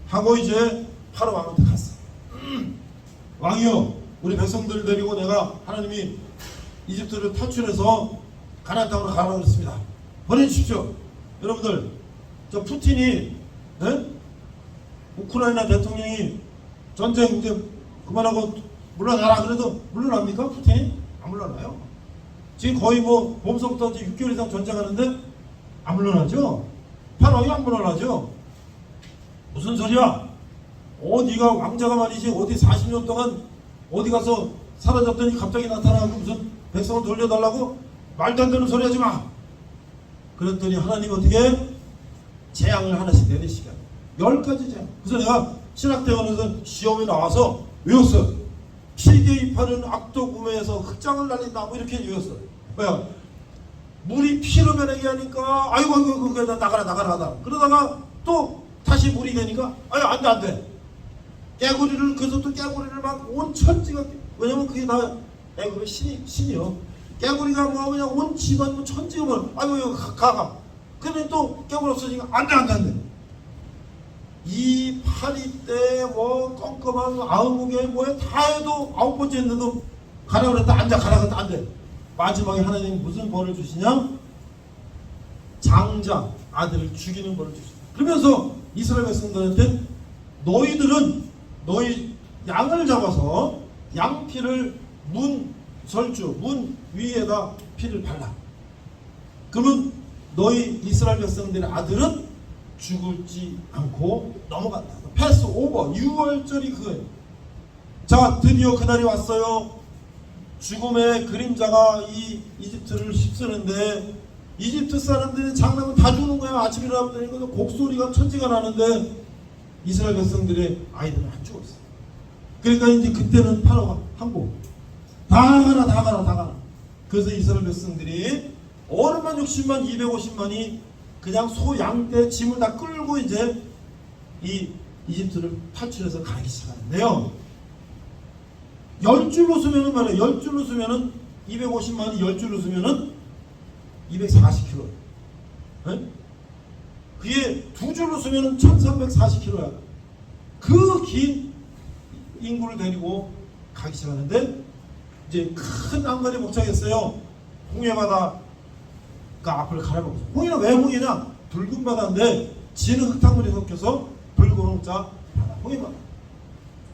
하고 이제 파라오 왕한테 갔어. 왕이요 우리 백성들을 데리고 내가 하나님이 이집트를 탈출해서 가나안 땅으로 가라고 그랬습니다. 보내주십시오. 여러분들 저 푸틴이 우크라이나 대통령이 전쟁 이제 그만하고 물러나라 그래도 물러납니까? 푸틴이? 안 물러나요. 지금 거의 뭐 봄서부터 이제 6개월 이상 전쟁하는데 안 물러나죠. 파라오이 안 물러나죠. 무슨 소리야? 네가 왕자가 말이지 어디 40년 동안 어디 가서 사라졌더니 갑자기 나타나고 무슨 백성을 돌려달라고? 말도 안 되는 소리 하지 마. 그랬더니 하나님 어떻게 재앙을 하나씩 내리시게 10가지 재앙. 그래서 내가 신학대원에서 시험에 나와서 외웠어요. 피계 입하는 악독 우매에서 흑장을 날린다 뭐 이렇게 외웠어요. 왜요? 물이 피로 변하게 하니까 아이고 그거 나가라. 그러다가 또 다시 물이 되니까 아유 안돼. 깨구리를 그래서 또 깨구리를 막 온 천지가 왜냐면 그게 다 애굽의 신이요. 깨구리가 뭐 그냥 온 집안 뭐 천지가 뭐 아이고 가. 근데 또 깨구리 없어지니까 안돼. 이 파리 때 뭐 껌껌한 9개 뭐에 다 해도 9번째 했는데도 가라 그랬다 가라 그랬다 안돼. 마지막에 하나님이 무슨 벌을 주시냐? 장자 아들을 죽이는 벌을 주시다. 그러면서 이스라엘 백성들한테 너희들은 너희 양을 잡아서 양피를 문 위에다 피를 발라. 그러면 너희 이스라엘 백성들의 아들은 죽을지 않고 넘어간다. 패스 오버. 6월절이 그거예요. 자, 드디어 그날이 왔어요. 죽음의 그림자가 이 이집트를 휩쓰는데 이집트 사람들이 장난은 다 죽는 거야. 아침에 일어나면 곡소리가 천지가 나는데 이스라엘 백성들의 아이들은 안 죽었어. 그러니까 이제 그때는 파라오가 항복. 다 가라. 그래서 이스라엘 백성들이 어른만 60만 250만이 그냥 소, 양, 떼, 짐을 다 끌고 이제 이 이집트를 탈출해서 가기 시작하는데요. 10줄로 쓰면은 말이에요. 10줄로 쓰면은 250만이 10줄로 쓰면은 240km. 네? 그게 2줄로 쓰면은 1340km야. 그 긴 인구를 데리고 가기 시작하는데 이제 큰 항거리 목장했어요. 홍해바다 그 앞을 가려먹었어. 홍해는 왜 홍해냐? 붉은 바다인데 지는 흙탕물이 섞여서 붉은 홍자 바다, 홍해바다.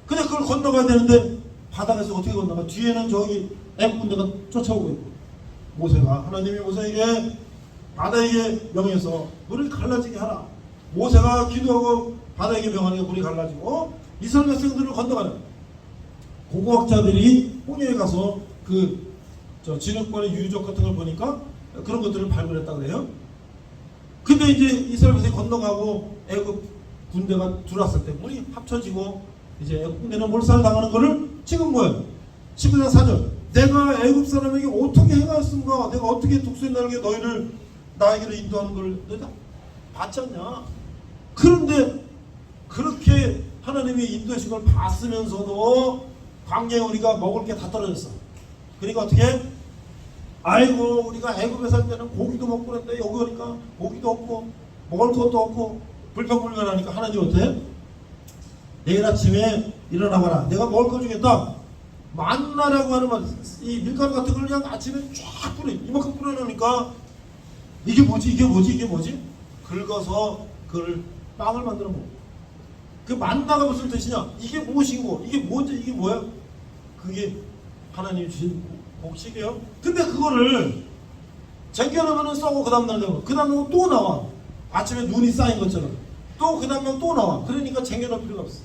근데 그걸 건너가야 되는데 바다에서 어떻게 건너가? 뒤에는 저기 애국 군대가 쫓아오고 있고 모세가 하나님이 모세에게 바다에게 명해서 물을 갈라지게 하라. 모세가 기도하고 바다에게 명하니까 물이 갈라지고 이스라엘 백성들을 건너가는 고고학자들이 홍해에 가서 저 진흙벌의 유적 같은 걸 보니까 그런 것들을 발견했다 그래요. 근데 이제 이스라엘 백성이 건너가고 애국 군대가 들어왔을 때 물이 합쳐지고 이제 애국 군대는 몰살 당하는 거를 지금 뭐예요? 19장 4절 내가 애국 사람에게 어떻게 행하였습니까? 내가 어떻게 독수리 날개 너희를 나에게로 인도하는 걸 너희가 봤지 않냐? 그런데 그렇게 하나님이 인도하신 걸 봤으면서도 광야에 우리가 먹을 게 다 떨어졌어. 그러니까 어떻게? 아이고 우리가 애굽에 살 때는 고기도 먹고 그랬는데 여기 오니까 고기도 없고 먹을 것도 없고 불평불만하니까 하나님 어때? 내일 아침에 일어나봐라. 내가 먹을 거 주겠다. 만나라고 하는 말, 이 밀가루 같은 걸 그냥 아침에 쫙 뿌려 이만큼 뿌려놓으니까 이게 뭐지? 긁어서 그걸 빵을 만들어 먹어. 그 만나가 무슨 뜻이냐? 이게 무엇이고 이게 뭔지 이게 뭐야? 그게 하나님이 주신 복식이에요. 근데 그거를 쟁겨놓으면 썩고 그 다음날 되고 그 다음날 또 나와. 아침에 눈이 쌓인 것처럼 또 그 다음날 또 나와. 그러니까 쟁여놓을 필요가 없어.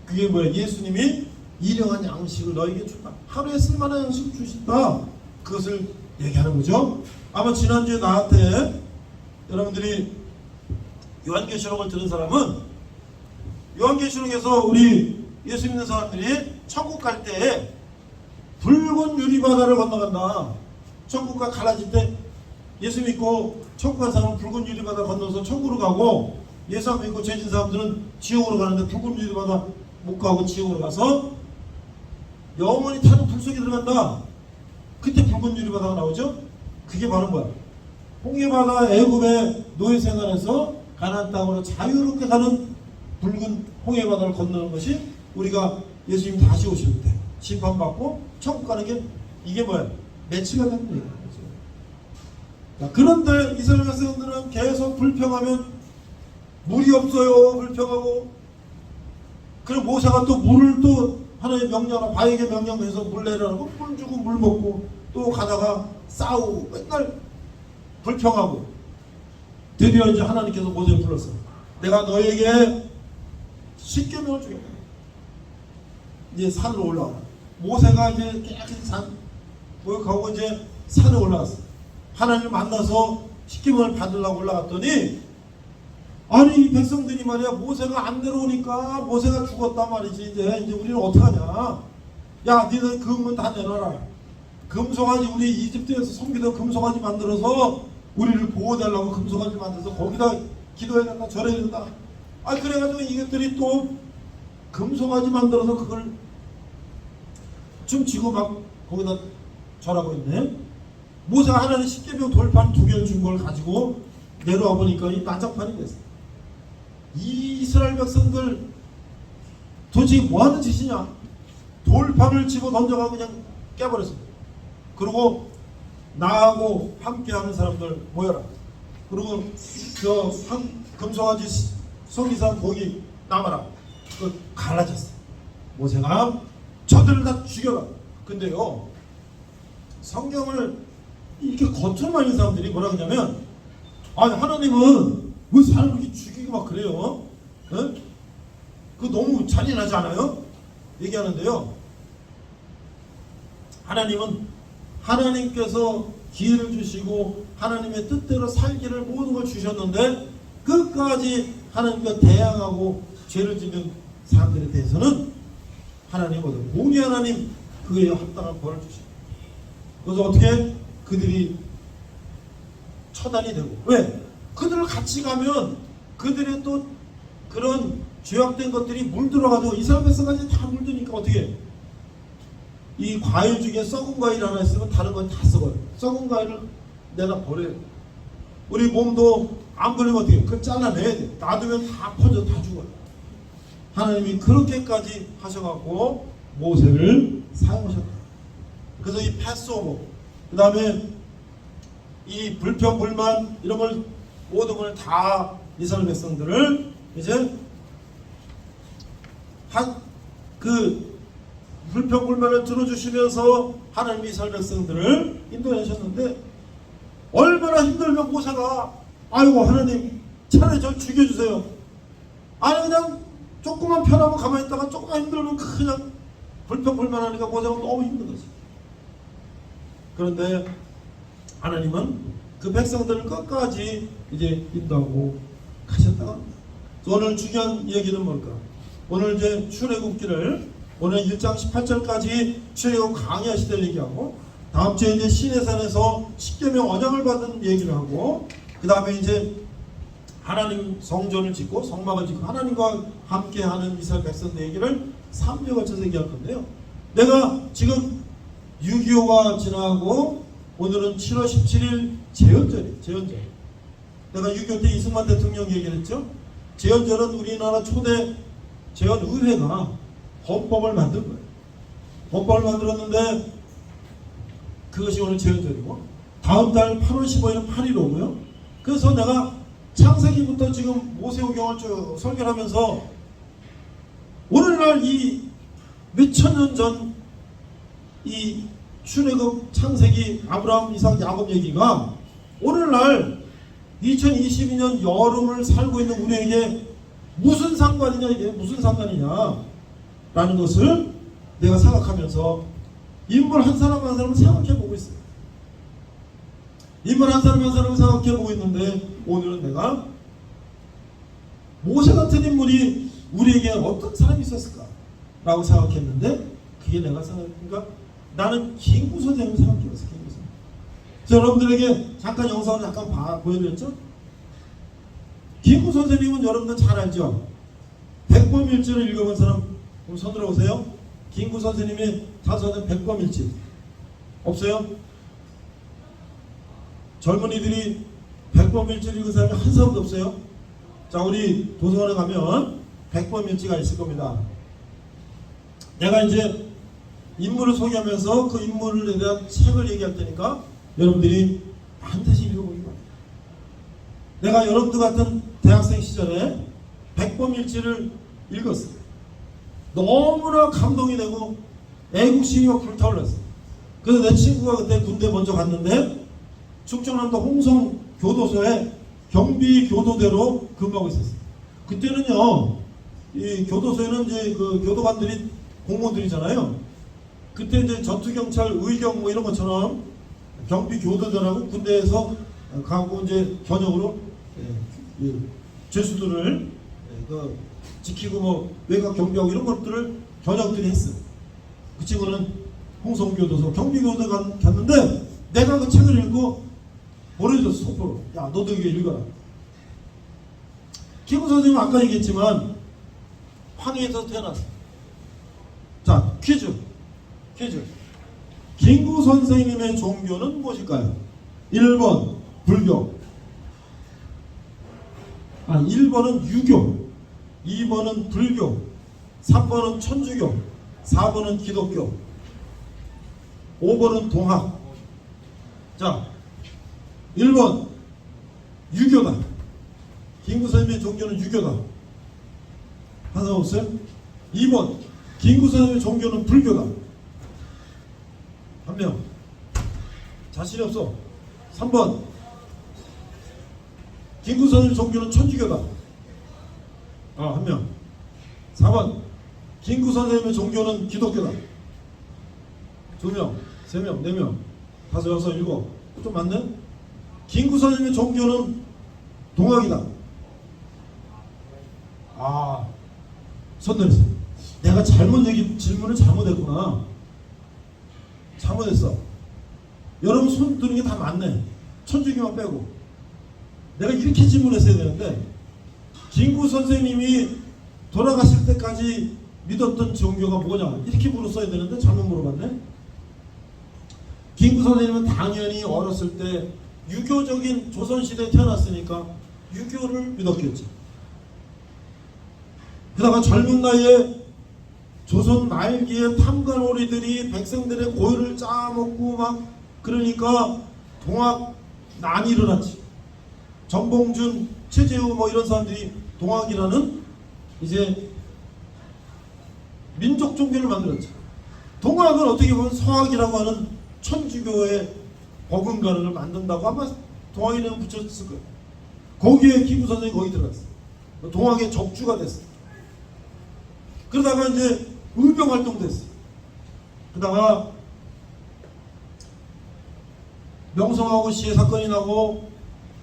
그게 뭐야? 예수님이 일용한 양식을 너에게 준다. 하루에 쓸만한 양식을 주신다. 그것을 얘기하는 거죠. 아마 지난주에 나한테 여러분들이 요한계시록을 들은 사람은 요한계시록에서 우리 예수 믿는 사람들이 천국 갈 때 붉은 유리바다를 건너간다. 천국과 갈라질 때 예수 믿고 천국 간 사람은 붉은 유리바다 건너서 천국으로 가고 예수 안 믿고 죄진 사람들은 지옥으로 가는데 붉은 유리바다 못 가고 지옥으로 가서 영원히 타는 불 속에 들어간다. 그때 붉은 유리바다가 나오죠. 그게 바로 뭐야? 홍해바다 애굽의 노예 생활에서 가나안 땅으로 자유롭게 가는 붉은 홍해바다를 건너는 것이 우리가 예수님 다시 오실 때 심판받고 천국 가는 게 이게 뭐야? 매치가 되는 거예요. 그런데 이스라엘 백성들은 계속 불평하면 물이 없어요. 불평하고 그리고 모세가 또 물을 또 하나님의 명령하라 바에게 명령해서 물 내라고 물 주고 물 먹고 또 가다가 싸우고 맨날 불평하고 드디어 이제 하나님께서 모세를 불렀어. 내가 너에게 십계명을 주겠다. 이제 산으로 올라와라. 모세가 이제 깨끗이 산 모욕하고 이제 산에 올라갔어. 하나님을 만나서 십계명을 받으려고 올라갔더니 아니 이 백성들이 말이야 모세가 안 내려오니까 모세가 죽었단 말이지. 이제 우리는 어떡하냐. 야 니들 금은 다 내놔라. 금송아지 우리 이집트에서 섬기던 금송아지 만들어서 우리를 보호달라고 금송아지 만들어서 거기다 기도해야 된다 절해야 된다. 아 그래가지고 이것들이 또 금송아지 만들어서 그걸 춤추고 막 거기다 절하고 있네. 모세가 하나님 십계명 돌판 2개를 준 걸 가지고 내려와 보니까 이 난장판이 됐어. 이 이스라엘 백성들 도대체 뭐하는 짓이냐. 돌판을 집어 던져가 그냥 깨버렸어. 그리고 나하고 함께하는 사람들 모여라. 그리고 저 금송아지 성기산 거기 남아라. 그 갈라졌어. 모세가 저들을 다 죽여라. 근데요 성경을 이렇게 겉으로만 있는 사람들이 뭐라 그러냐면 아니 하나님은 왜 사람을 이렇게 죽이고 막 그래요? 에? 그 너무 잔인하지 않아요? 얘기하는데요. 하나님은 하나님께서 기회를 주시고 하나님의 뜻대로 살기를 모든 걸 주셨는데 끝까지 하나님과 대항하고 죄를 짓는 사람들에 대해서는 하나님은 공의 하나님 그에 합당한 벌을 주십니다. 그래서 어떻게 그들이 처단이 되고 왜? 그들을 같이 가면 그들의 또 그런 죄악된 것들이 물들어가지고 이스라엘 백성까지 다 물드니까 어떻게 이 과일 중에 썩은 과일 하나 있으면 다른 건 다 썩어요. 썩은 과일을 내다 버려요. 우리 몸도 안 걸리면 어떻게 그걸 잘라내야 돼. 놔두면 다 퍼져 다 죽어요. 하나님이 그렇게까지 하셔갖고 모세를 사용하셨다. 그래서 이 패스오버 그 다음에 이 불평불만 이런 걸 모든 걸 다 이스라엘 백성들을 이제 그 불평불만을 들어주시면서 하나님이 이스라엘 백성들을 인도하셨는데 얼마나 힘들면 모세가 아이고 하나님 차라리 저 죽여주세요. 아니 그냥 조금만 편하면 가만히 있다가 조금만 힘들면 그냥 불평불만하니까 모세가 너무 힘든 거지. 그런데 하나님은 그 백성들을 끝까지 이제 인도하고 가셨다고 합니다. 오늘 중요한 얘기는 뭘까? 오늘 이제 출애굽기를 오늘 1장 18절까지 출애굽 강야 시대를 얘기하고 다음 주에 이제 시내산에서 십계명 언약을 받은 얘기를 하고 그 다음에 이제 하나님 성전을 짓고 성막을 짓고 하나님과 함께하는 이스라엘 백성들 얘기를 3주에 걸쳐서 얘기할 건데요. 내가 지금 6.25가 지나고 오늘은 7월 17일 제헌절이에요. 제헌절. 내가 6.25 때 이승만 대통령 얘기를 했죠. 제헌절은 우리나라 초대 제헌의회가 헌법을 만든 거예요. 헌법을 만들었는데 그것이 오늘 제헌절이고 다음 달 8월 15일은 8.15고요. 그래서 내가 창세기부터 지금 모세오경을 쭉 설교를 하면서 오늘날 이 몇천 년 전 이 출애굽 창세기 아브라함 이삭 야곱 얘기가 오늘날 2022년 여름을 살고 있는 우리에게 무슨 상관이냐 이게 무슨 상관이냐 라는 것을 내가 생각하면서 인물 한 사람 한 사람을 생각해 보고 있어요. 인물 한 사람 한 사람을 생각해 보고 있는데 오늘은 내가 모세 같은 인물이 우리에게 어떤 사람이 있었을까 라고 생각했는데 그게 내가 생각하니까 나는 김구 선생님을 생각해봤어요. 김구 선생님. 여러분들에게 잠깐 영상을 잠깐 보여드렸죠? 김구 선생님은 여러분들 잘 알죠? 백범일지를 읽어본 사람 손 들어오세요. 김구 선생님이 자서된 백범일지 없어요? 젊은이들이 백범일지를 읽은 사람이 한 사람도 없어요? 자, 우리 도서관에 가면 백범일지가 있을 겁니다. 내가 이제 인물을 소개하면서 그 인물에 대한 책을 얘기할 테니까 여러분들이 반드시 읽어보기 바랍니다. 내가 여러분들 같은 대학생 시절에 백범일지를 읽었어요. 너무나 감동이 되고 애국심이 막 불타올랐어요. 그래서 내 친구가 그때 군대 먼저 갔는데 충청남도 홍성 교도소에 경비교도대로 근무하고 있었어요. 그때는요, 이 교도소에는 이제 그 교도관들이 공무원들이잖아요. 그때 이제 전투경찰, 의경 뭐 이런 것처럼 경비교도대라고 군대에서 가고 이제 견역으로 죄수들을 지키고 뭐 외곽 경비하고 이런 것들을 견역들이 했어요. 그 친구는 홍성교도소 경비교도소 갔는데 내가 그 책을 읽고 보내줬어. 속보로. 야, 너도 이거 읽어라. 김구 선생님은 아까 얘기했지만 황해에서 태어났어. 자, 퀴즈. 김구 선생님의 종교는 무엇일까요? 1번 불교, 1번은 유교, 2번은 불교, 3번은 천주교, 4번은 기독교, 5번은 동학. 자, 1번 유교다. 김구 선생님의 종교는 유교다. 하나 없어요? 2번 김구 선생님의 종교는 불교다. 한 명. 자신이 없어. 3번 김구 선생님의 종교는 천주교다. 한 명. 4번 김구 선생님의 종교는 기독교다. 2명, 3명, 4명, 5, 6, 7. 좀 많네? 김구 선생님의 종교는 동학이다. 손 내리세요. 내가 질문을 잘못했구나. 잘못했어. 여러분 손 드는 게 다 맞네. 천주교만 빼고. 내가 이렇게 질문했어야 되는데, 김구 선생님이 돌아가실 때까지 믿었던 종교가 뭐냐, 이렇게 물었어야 되는데 잘못 물어봤네. 김구 선생님은 당연히 어렸을 때 유교적인 조선시대에 태어났으니까 유교를 믿었겠지. 게다가 젊은 나이에 조선 말기에 탐관오리들이 백성들의 고유를 짜먹고 막 그러니까 동학 난이 일어났지. 전봉준, 최재우 뭐 이런 사람들이 동학이라는 이제 민족 종교를 만들었죠. 동학은 어떻게 보면 서학이라고 하는 천주교의 버금가를 만든다고 아마 동학에 내용 붙였을 거예요. 거기에 김구 선생이 거기 들어갔어. 동학의 적주가 됐어. 그러다가 이제 의병 활동도 했어. 그러다가 명성하고 시해 사건이 나고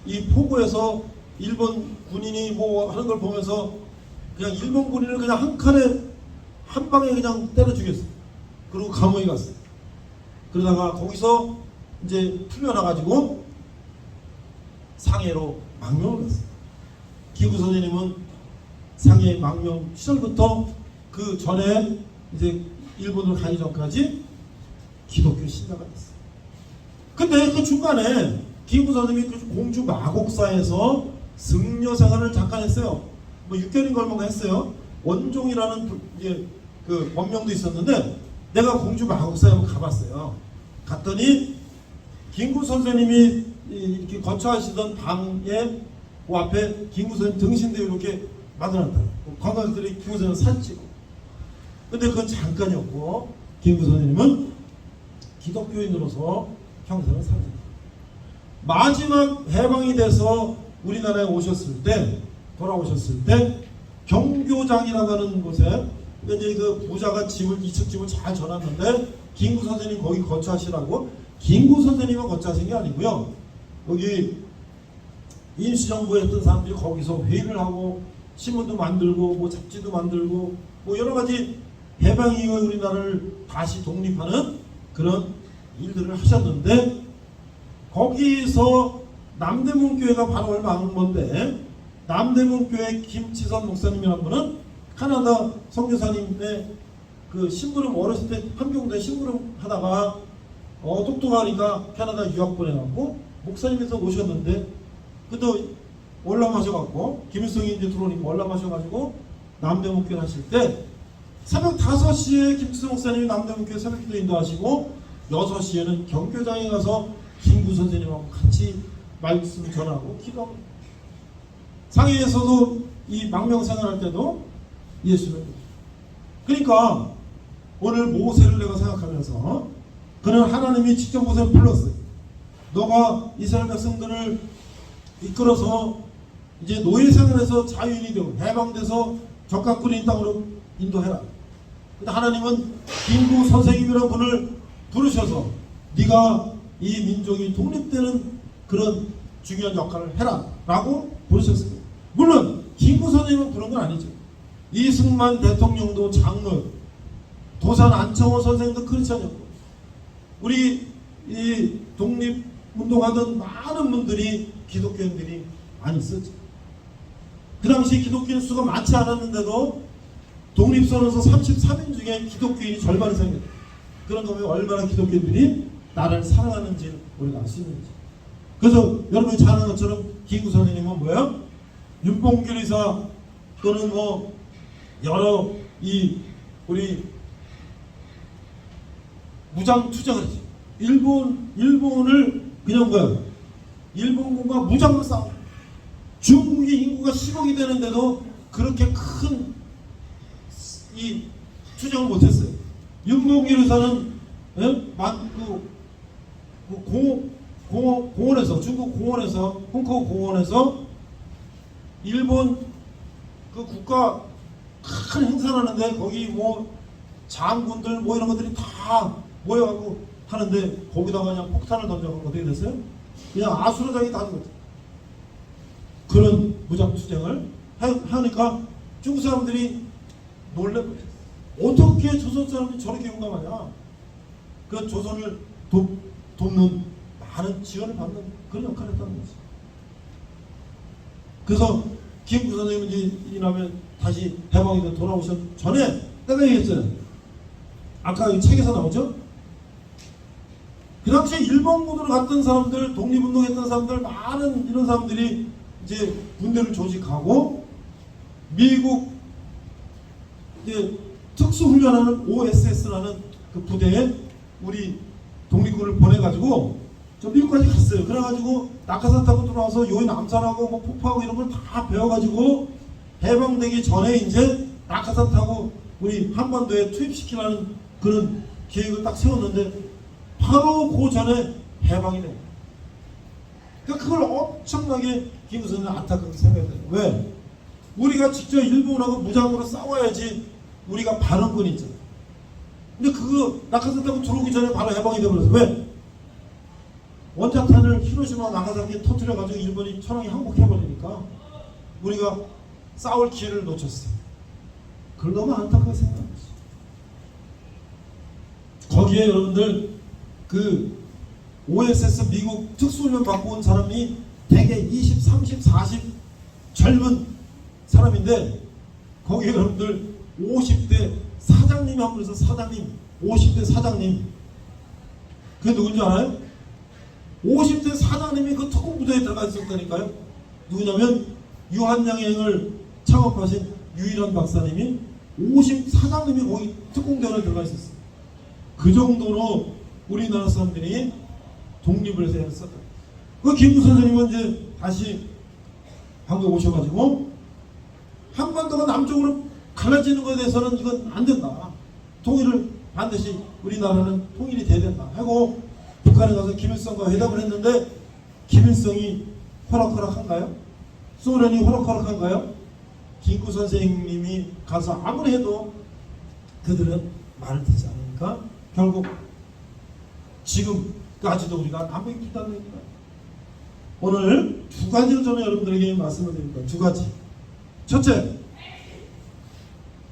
이 포고에서 일본 군인이 뭐 하는 걸 보면서 그냥 일본 군인을 그냥 한 칸에 한 방에 그냥 때려 죽였어. 그리고 감옥에 갔어. 그러다가 거기서 이제 풀려나가지고 상해로 망명을 갔어. 김구 선생님은 상해 망명 시절부터 그 전에 이제 일본으로 가기 전까지 기독교 신자가 됐어. 근데 그 중간에 김구 선생님이 그 공주 마곡사에서 승려 생활을 잠깐 했어요. 뭐 6개월인 걸 뭔가 했어요. 원종이라는 이제 그 법명도 있었는데 내가 공주 마곡사에 한번 가봤어요. 갔더니 김구 선생님이 이렇게 거처하시던 방에 그 앞에 김구 선생님 등신대 이렇게 만들어놨다. 관광객들이 김구 선생님 사진 찍고. 근데 그건 잠깐이었고 김구 선생님은 기독교인으로서 평생을 살았습니다. 마지막 해방이 돼서 우리나라에 오셨을 때, 돌아오셨을 때 경교장이라고 하는 곳에 이제 그 부자가 집을 2층 집을 잘 전놨는데 김구 선생님 거기 거처하시라고. 김구 선생님은 거처하신 게 아니고요. 거기 임시정부에 있던 사람들이 거기서 회의를 하고 신문도 만들고 뭐 잡지도 만들고 뭐 여러 가지 해방 이후에 우리나라를 다시 독립하는 그런 일들을 하셨는데 거기서 남대문교회가 바로 얼마 안 먼데 남대문교회 김치선 목사님이라는 분은 캐나다 선교사님의 그 심부름 어렸을 때 함경도에 심부름 하다가 똑똑하니까 캐나다 유학 보내갖고 목사님에서 오셨는데 그도 월남하셔갖고 김일성이 이제 들어오니까 월남하셔가지고 남대문교회 하실 때 새벽 5시에 김치선 목사님이 남대문교회 새벽기도 인도하시고 6시에는 경교장에 가서 김구 선생님하고 같이 말씀 전하고 기도하고 상해에서도 이 망명생활 할 때도 예수를 그러니까 오늘 모세를 내가 생각하면서 그는 하나님이 직접 모세를 불렀어요. 너가 이스라엘 백성들을 이끌어서 이제 노예 생활에서 자유인이 되고 해방돼서 적각군인 땅으로 인도해라. 근데 하나님은 김구 선생님이라는 분을 부르셔서 네가 이 민족이 독립되는 그런 중요한 역할을 해라 라고 부르셨습니다. 물론 김구 선생님은 부른 건 아니죠. 이승만 대통령도 장로, 도산 안창호 선생도 크리스천이었고 우리 이 독립운동하던 많은 분들이 기독교인들이 많이 있었죠. 그 당시 기독교인 수가 많지 않았는데도 독립선언서 33인 중에 기독교인이 절반 이상이었다. 그런 거면 얼마나 기독교인들이 나라를 사랑하는지 우리가 알 수 있는지. 그래서 여러분이 잘 아는 것처럼 김구 선생님은 뭐예요? 윤봉길 의사 또는 뭐 여러 이 우리 무장 투쟁을 했죠. 일본을 그냥 뭐야? 일본군과 무장으로 싸워. 중국의 인구가 10억이 되는데도 그렇게 큰 이 투쟁을 못했어요. 윤봉길 의사는 공원에서 중국 공원에서 홍콩 공원에서 일본 그 국가 큰 행사를 하는데 거기 뭐 장군들 뭐 이런 것들이 다 모여가고 하는데 거기다가 그냥 폭탄을 던져가고 어떻게 됐어요? 그냥 아수라장이 다 죽었죠. 그런 무장 투쟁을 하니까 중국 사람들이 놀래버렸어요. 어떻게 조선 사람이 저렇게 용감하냐? 그 조선을 돕는 많은 지원을 받는 그런 역할을 했다는 거지. 그래서 김구 선생님이 이라면 다시 해방이 돌아오셨 전에 내가 얘기했잖아요. 아까 이 책에서 나오죠? 그 당시에 일본군으로 갔던 사람들, 독립운동했던 사람들, 많은 이런 사람들이 이제 군대를 조직하고 미국 이제 특수훈련하는 OSS라는 그 부대에 우리 독립군을 보내가지고 저 미국까지 갔어요. 그래가지고 낙하산 타고 들어와서 요인 암살하고 뭐 폭파하고 이런 걸 다 배워가지고 해방되기 전에 이제 낙하산 타고 우리 한반도에 투입시키라는 그런 계획을 딱 세웠는데 바로 그 전에 해방이 돼요. 그러니까 그걸 엄청나게 김구 선생님은 안타깝게 생각해요. 왜? 우리가 직접 일본하고 무장으로 싸워야지 우리가 반응권이 있잖아. 근데 그거 낙하산 타고 들어오기 전에 바로 해방이 돼버렸어. 왜? 원자탄을 히로시마 나가사키에 터뜨려가지고 일본이 천황이 항복해버리니까 우리가 싸울 기회를 놓쳤어요. 그걸 너무 안타깝게 생각합니다. 거기에 여러분들 그 OSS 미국 특수훈련 받고 온 사람이 대개 20, 30, 40 젊은 사람인데 거기에 여러분들 50대 사장님이 한 분에서 사장님 50대 사장님 그게 누군지 알아요? 50대 사장님이 그 특공부대에 들어가 있었다니까요. 누구냐면 유한양행을 창업하신 유일한 박사님이 50 사장님이 거기 특공대원에 들어가 있었어요. 그 정도로 우리나라 사람들이 독립을 해서 했었다. 그 김구 선생님은 이제 다시 한국에 오셔가지고 한반도가 남쪽으로 갈라지는 것에 대해서는 이건 안 된다. 통일을 반드시 우리나라는 통일이 돼야 된다 하고 북한에 가서 김일성과 회담을 했는데 김일성이 호락호락한가요? 소련이 호락호락한가요? 김구 선생님이 가서 아무리 해도 그들은 말을 듣지 않으니까 결국 지금까지도 우리가 남북이 불단합니다. 오늘 두 가지를 저는 여러분들에게 말씀을 드립니다. 두 가지. 첫째,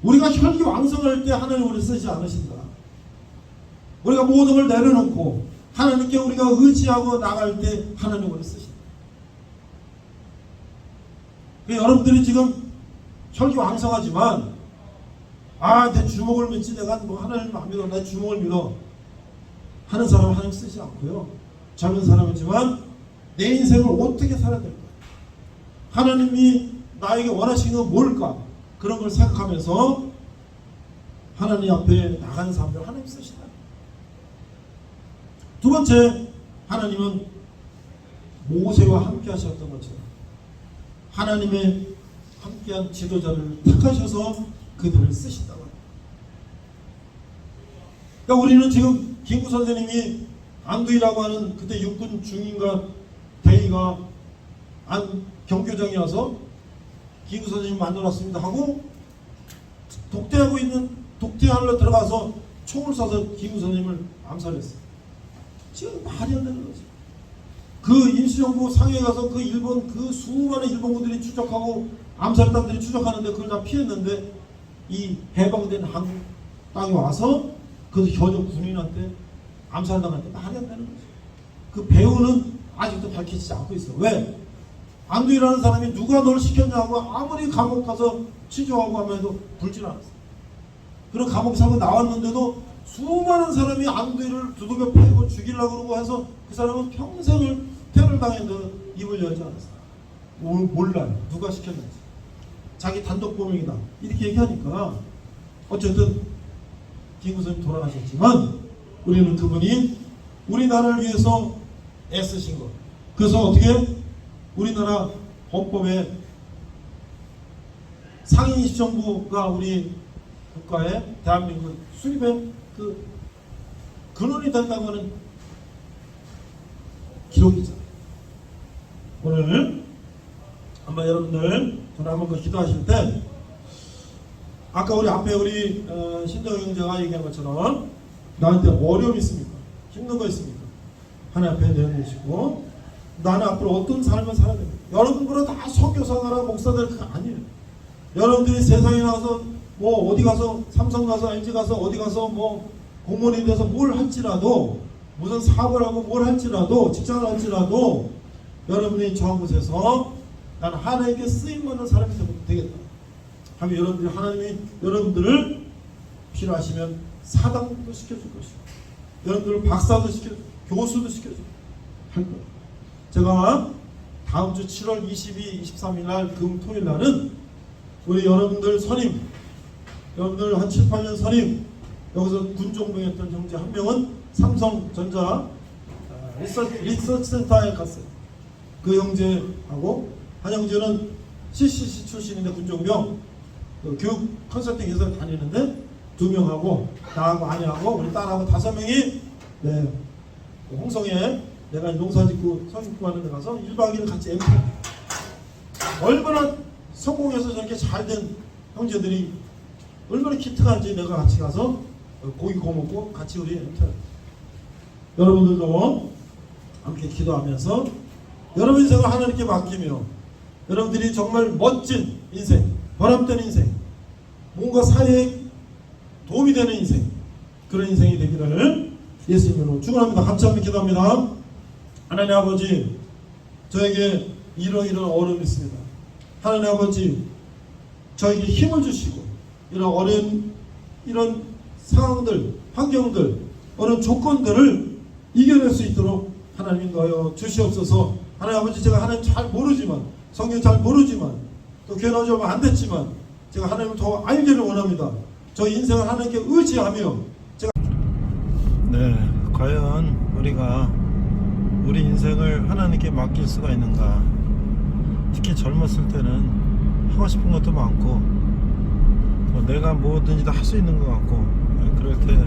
우리가 혈기왕성할 때 하나님 우리를 쓰지 않으신다. 우리가 모든 걸 내려놓고 하나님께 우리가 의지하고 나갈 때 하나님 우리를 쓰신다. 여러분들이 지금 혈기왕성하지만 내 주먹을 믿지 내가 뭐 하나님 안 믿어 내 주먹을 믿어 하는 사람은 하나님 쓰지 않고요. 젊은 사람이지만 내 인생을 어떻게 살아야 될까? 하나님이 나에게 원하시는 건 뭘까? 그런 걸 생각하면서 하나님 앞에 나가는 사람들 하나님 쓰시다. 두 번째, 하나님은 모세와 함께 하셨던 것처럼 하나님의 함께한 지도자를 택하셔서 그들을 쓰신다고 합니다. 그러니까 우리는 지금 김구 선생님이 안두희라고 하는 그때 육군 중인가 대위가 경교장에 와서 김구 선생님 만들어놨습니다 하고 독대하고 있는 독대하러 들어가서 총을 쏴서 김구 선생님을 암살했어요. 지금 말이 안 되는 거죠. 그 임시정부 상해에 가서 그 일본 그 수많은 일본군들이 추적하고 암살단들이 추적하는데 그걸 다 피했는데 이 해방된 한국 땅에 와서 그 현역 군인한테 암살당할 때 말이 안 되는 거죠. 그 배우는 아직도 밝혀지지 않고 있어. 왜? 안두희라는 사람이 누가 널 시켰냐고 아무리 감옥 가서 취조하고 하면도 불질 않았어. 그런 감옥 살고 나왔는데도 수많은 사람이 안두희를 두들겨 패고 죽이려고 그러고 해서 그 사람은 평생을 테러를 당해도 입을 열지 않았어. 몰라요. 누가 시켰는지. 자기 단독 범행이다. 이렇게 얘기하니까 어쨌든 김구선이 돌아가셨지만 우리는 그분이 우리나라를 위해서 애쓰신 것. 그래서 어떻게 우리나라 헌법에 상임 시정부가 우리 국가의 대한민국 수립의 그 근원이 된다고 하는 기록이죠. 오늘 한번 여러분들 전화 한번 기도하실 때 아까 우리 앞에 우리 신동 형제가 얘기한 것처럼 나한테 어려움이 있습니까? 힘든 거 있습니까? 하나님 앞에 내어놓으시고 나는 앞으로 어떤 삶을 살아야 됩니까? 여러분들은 다 선교사나 목사들 그거 아니에요. 여러분들이 세상에 나가서 뭐 어디 가서 삼성 가서 LG 가서 어디 가서 뭐 공무원이 돼서 뭘 할지라도 무슨 사업을 하고 뭘 할지라도 직장을 할지라도 여러분이 저 곳에서 나는 하나님께 쓰임받는 사람이 되겠다 하면 여러분들이 하나님이 여러분들을 필요하시면 사당도 시켜줄 것이고 여러분들을 박사도 시켜주고 교수도 시켜주고 할 거예요. 제가 다음 주 7월 22, 23일 날 금 토요일 날은 우리 여러분들 선임 여러분들 한 7, 8년 선임 여기서 군종병했던 형제 한 명은 삼성전자 리서치 센터에 갔어요. 그 형제하고 한 형제는 CCC 출신인데 군종병 교육 컨설팅 회사 다니는데 2명하고 나하고 아내하고 우리 딸하고 5명이 네, 홍성에 내가 농사짓고 성육구하는 데 가서 1박 2일 같이 엠프 얼마나 성공해서 저렇게 잘된 형제들이 얼마나 기특한지 내가 같이 가서 고기 구워 먹고 같이 우리 엠프 여러분들도 함께 기도하면서 여러분 인생을 하나님께 맡기며 여러분들이 정말 멋진 인생 보람된 인생 뭔가 사회에 도움이 되는 인생 그런 인생이 되기를 예수님으로 축원합니다. 같이 한번 기도합니다. 하나님 아버지 저에게 이런 어려움이 있습니다. 하나님 아버지 저에게 힘을 주시고 이런 어려운 이런 상황들 환경들 어려운 조건들을 이겨낼 수 있도록 하나님 인도하여 주시옵소서. 하나님 아버지 제가 하나님 잘 모르지만 성경 잘 모르지만 또 교회 나오지 얼마 안 됐지만 제가 하나님을 더 알기를 원합니다. 저 인생을 하나님께 의지하며 제가 네, 과연 우리가 우리 인생을 하나님께 맡길 수가 있는가? 특히 젊었을 때는 하고 싶은 것도 많고 내가 뭐든지 다 할 수 있는 것 같고 그럴 때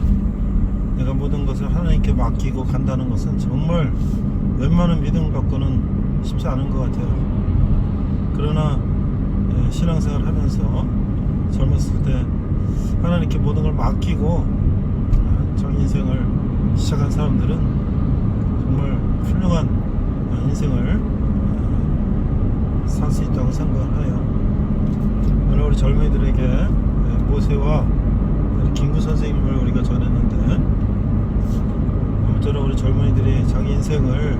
내가 모든 것을 하나님께 맡기고 간다는 것은 정말 웬만한 믿음 갖고는 쉽지 않은 것 같아요. 그러나 신앙생활 하면서 젊었을 때 하나님께 모든 걸 맡기고 자기 인생을 시작한 사람들은 정말 훌륭한 인생을 살 수 있다고 생각해요. 오늘 우리 젊은이들에게 모세와 김구 선생님을 우리가 전했는데 아무쪼록 우리 젊은이들이 자기 인생을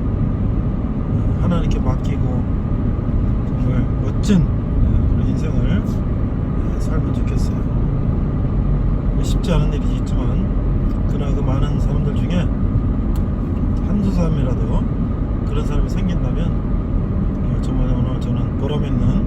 하나님께 맡기고 정말 멋진 그런 인생을 살면 좋겠어요. 쉽지 않은 일이지 있지만 그러나 그 많은 사람들 중에 한두 사람이라도 그런 사람이 생긴다면 정말 오늘 저는 보람 있는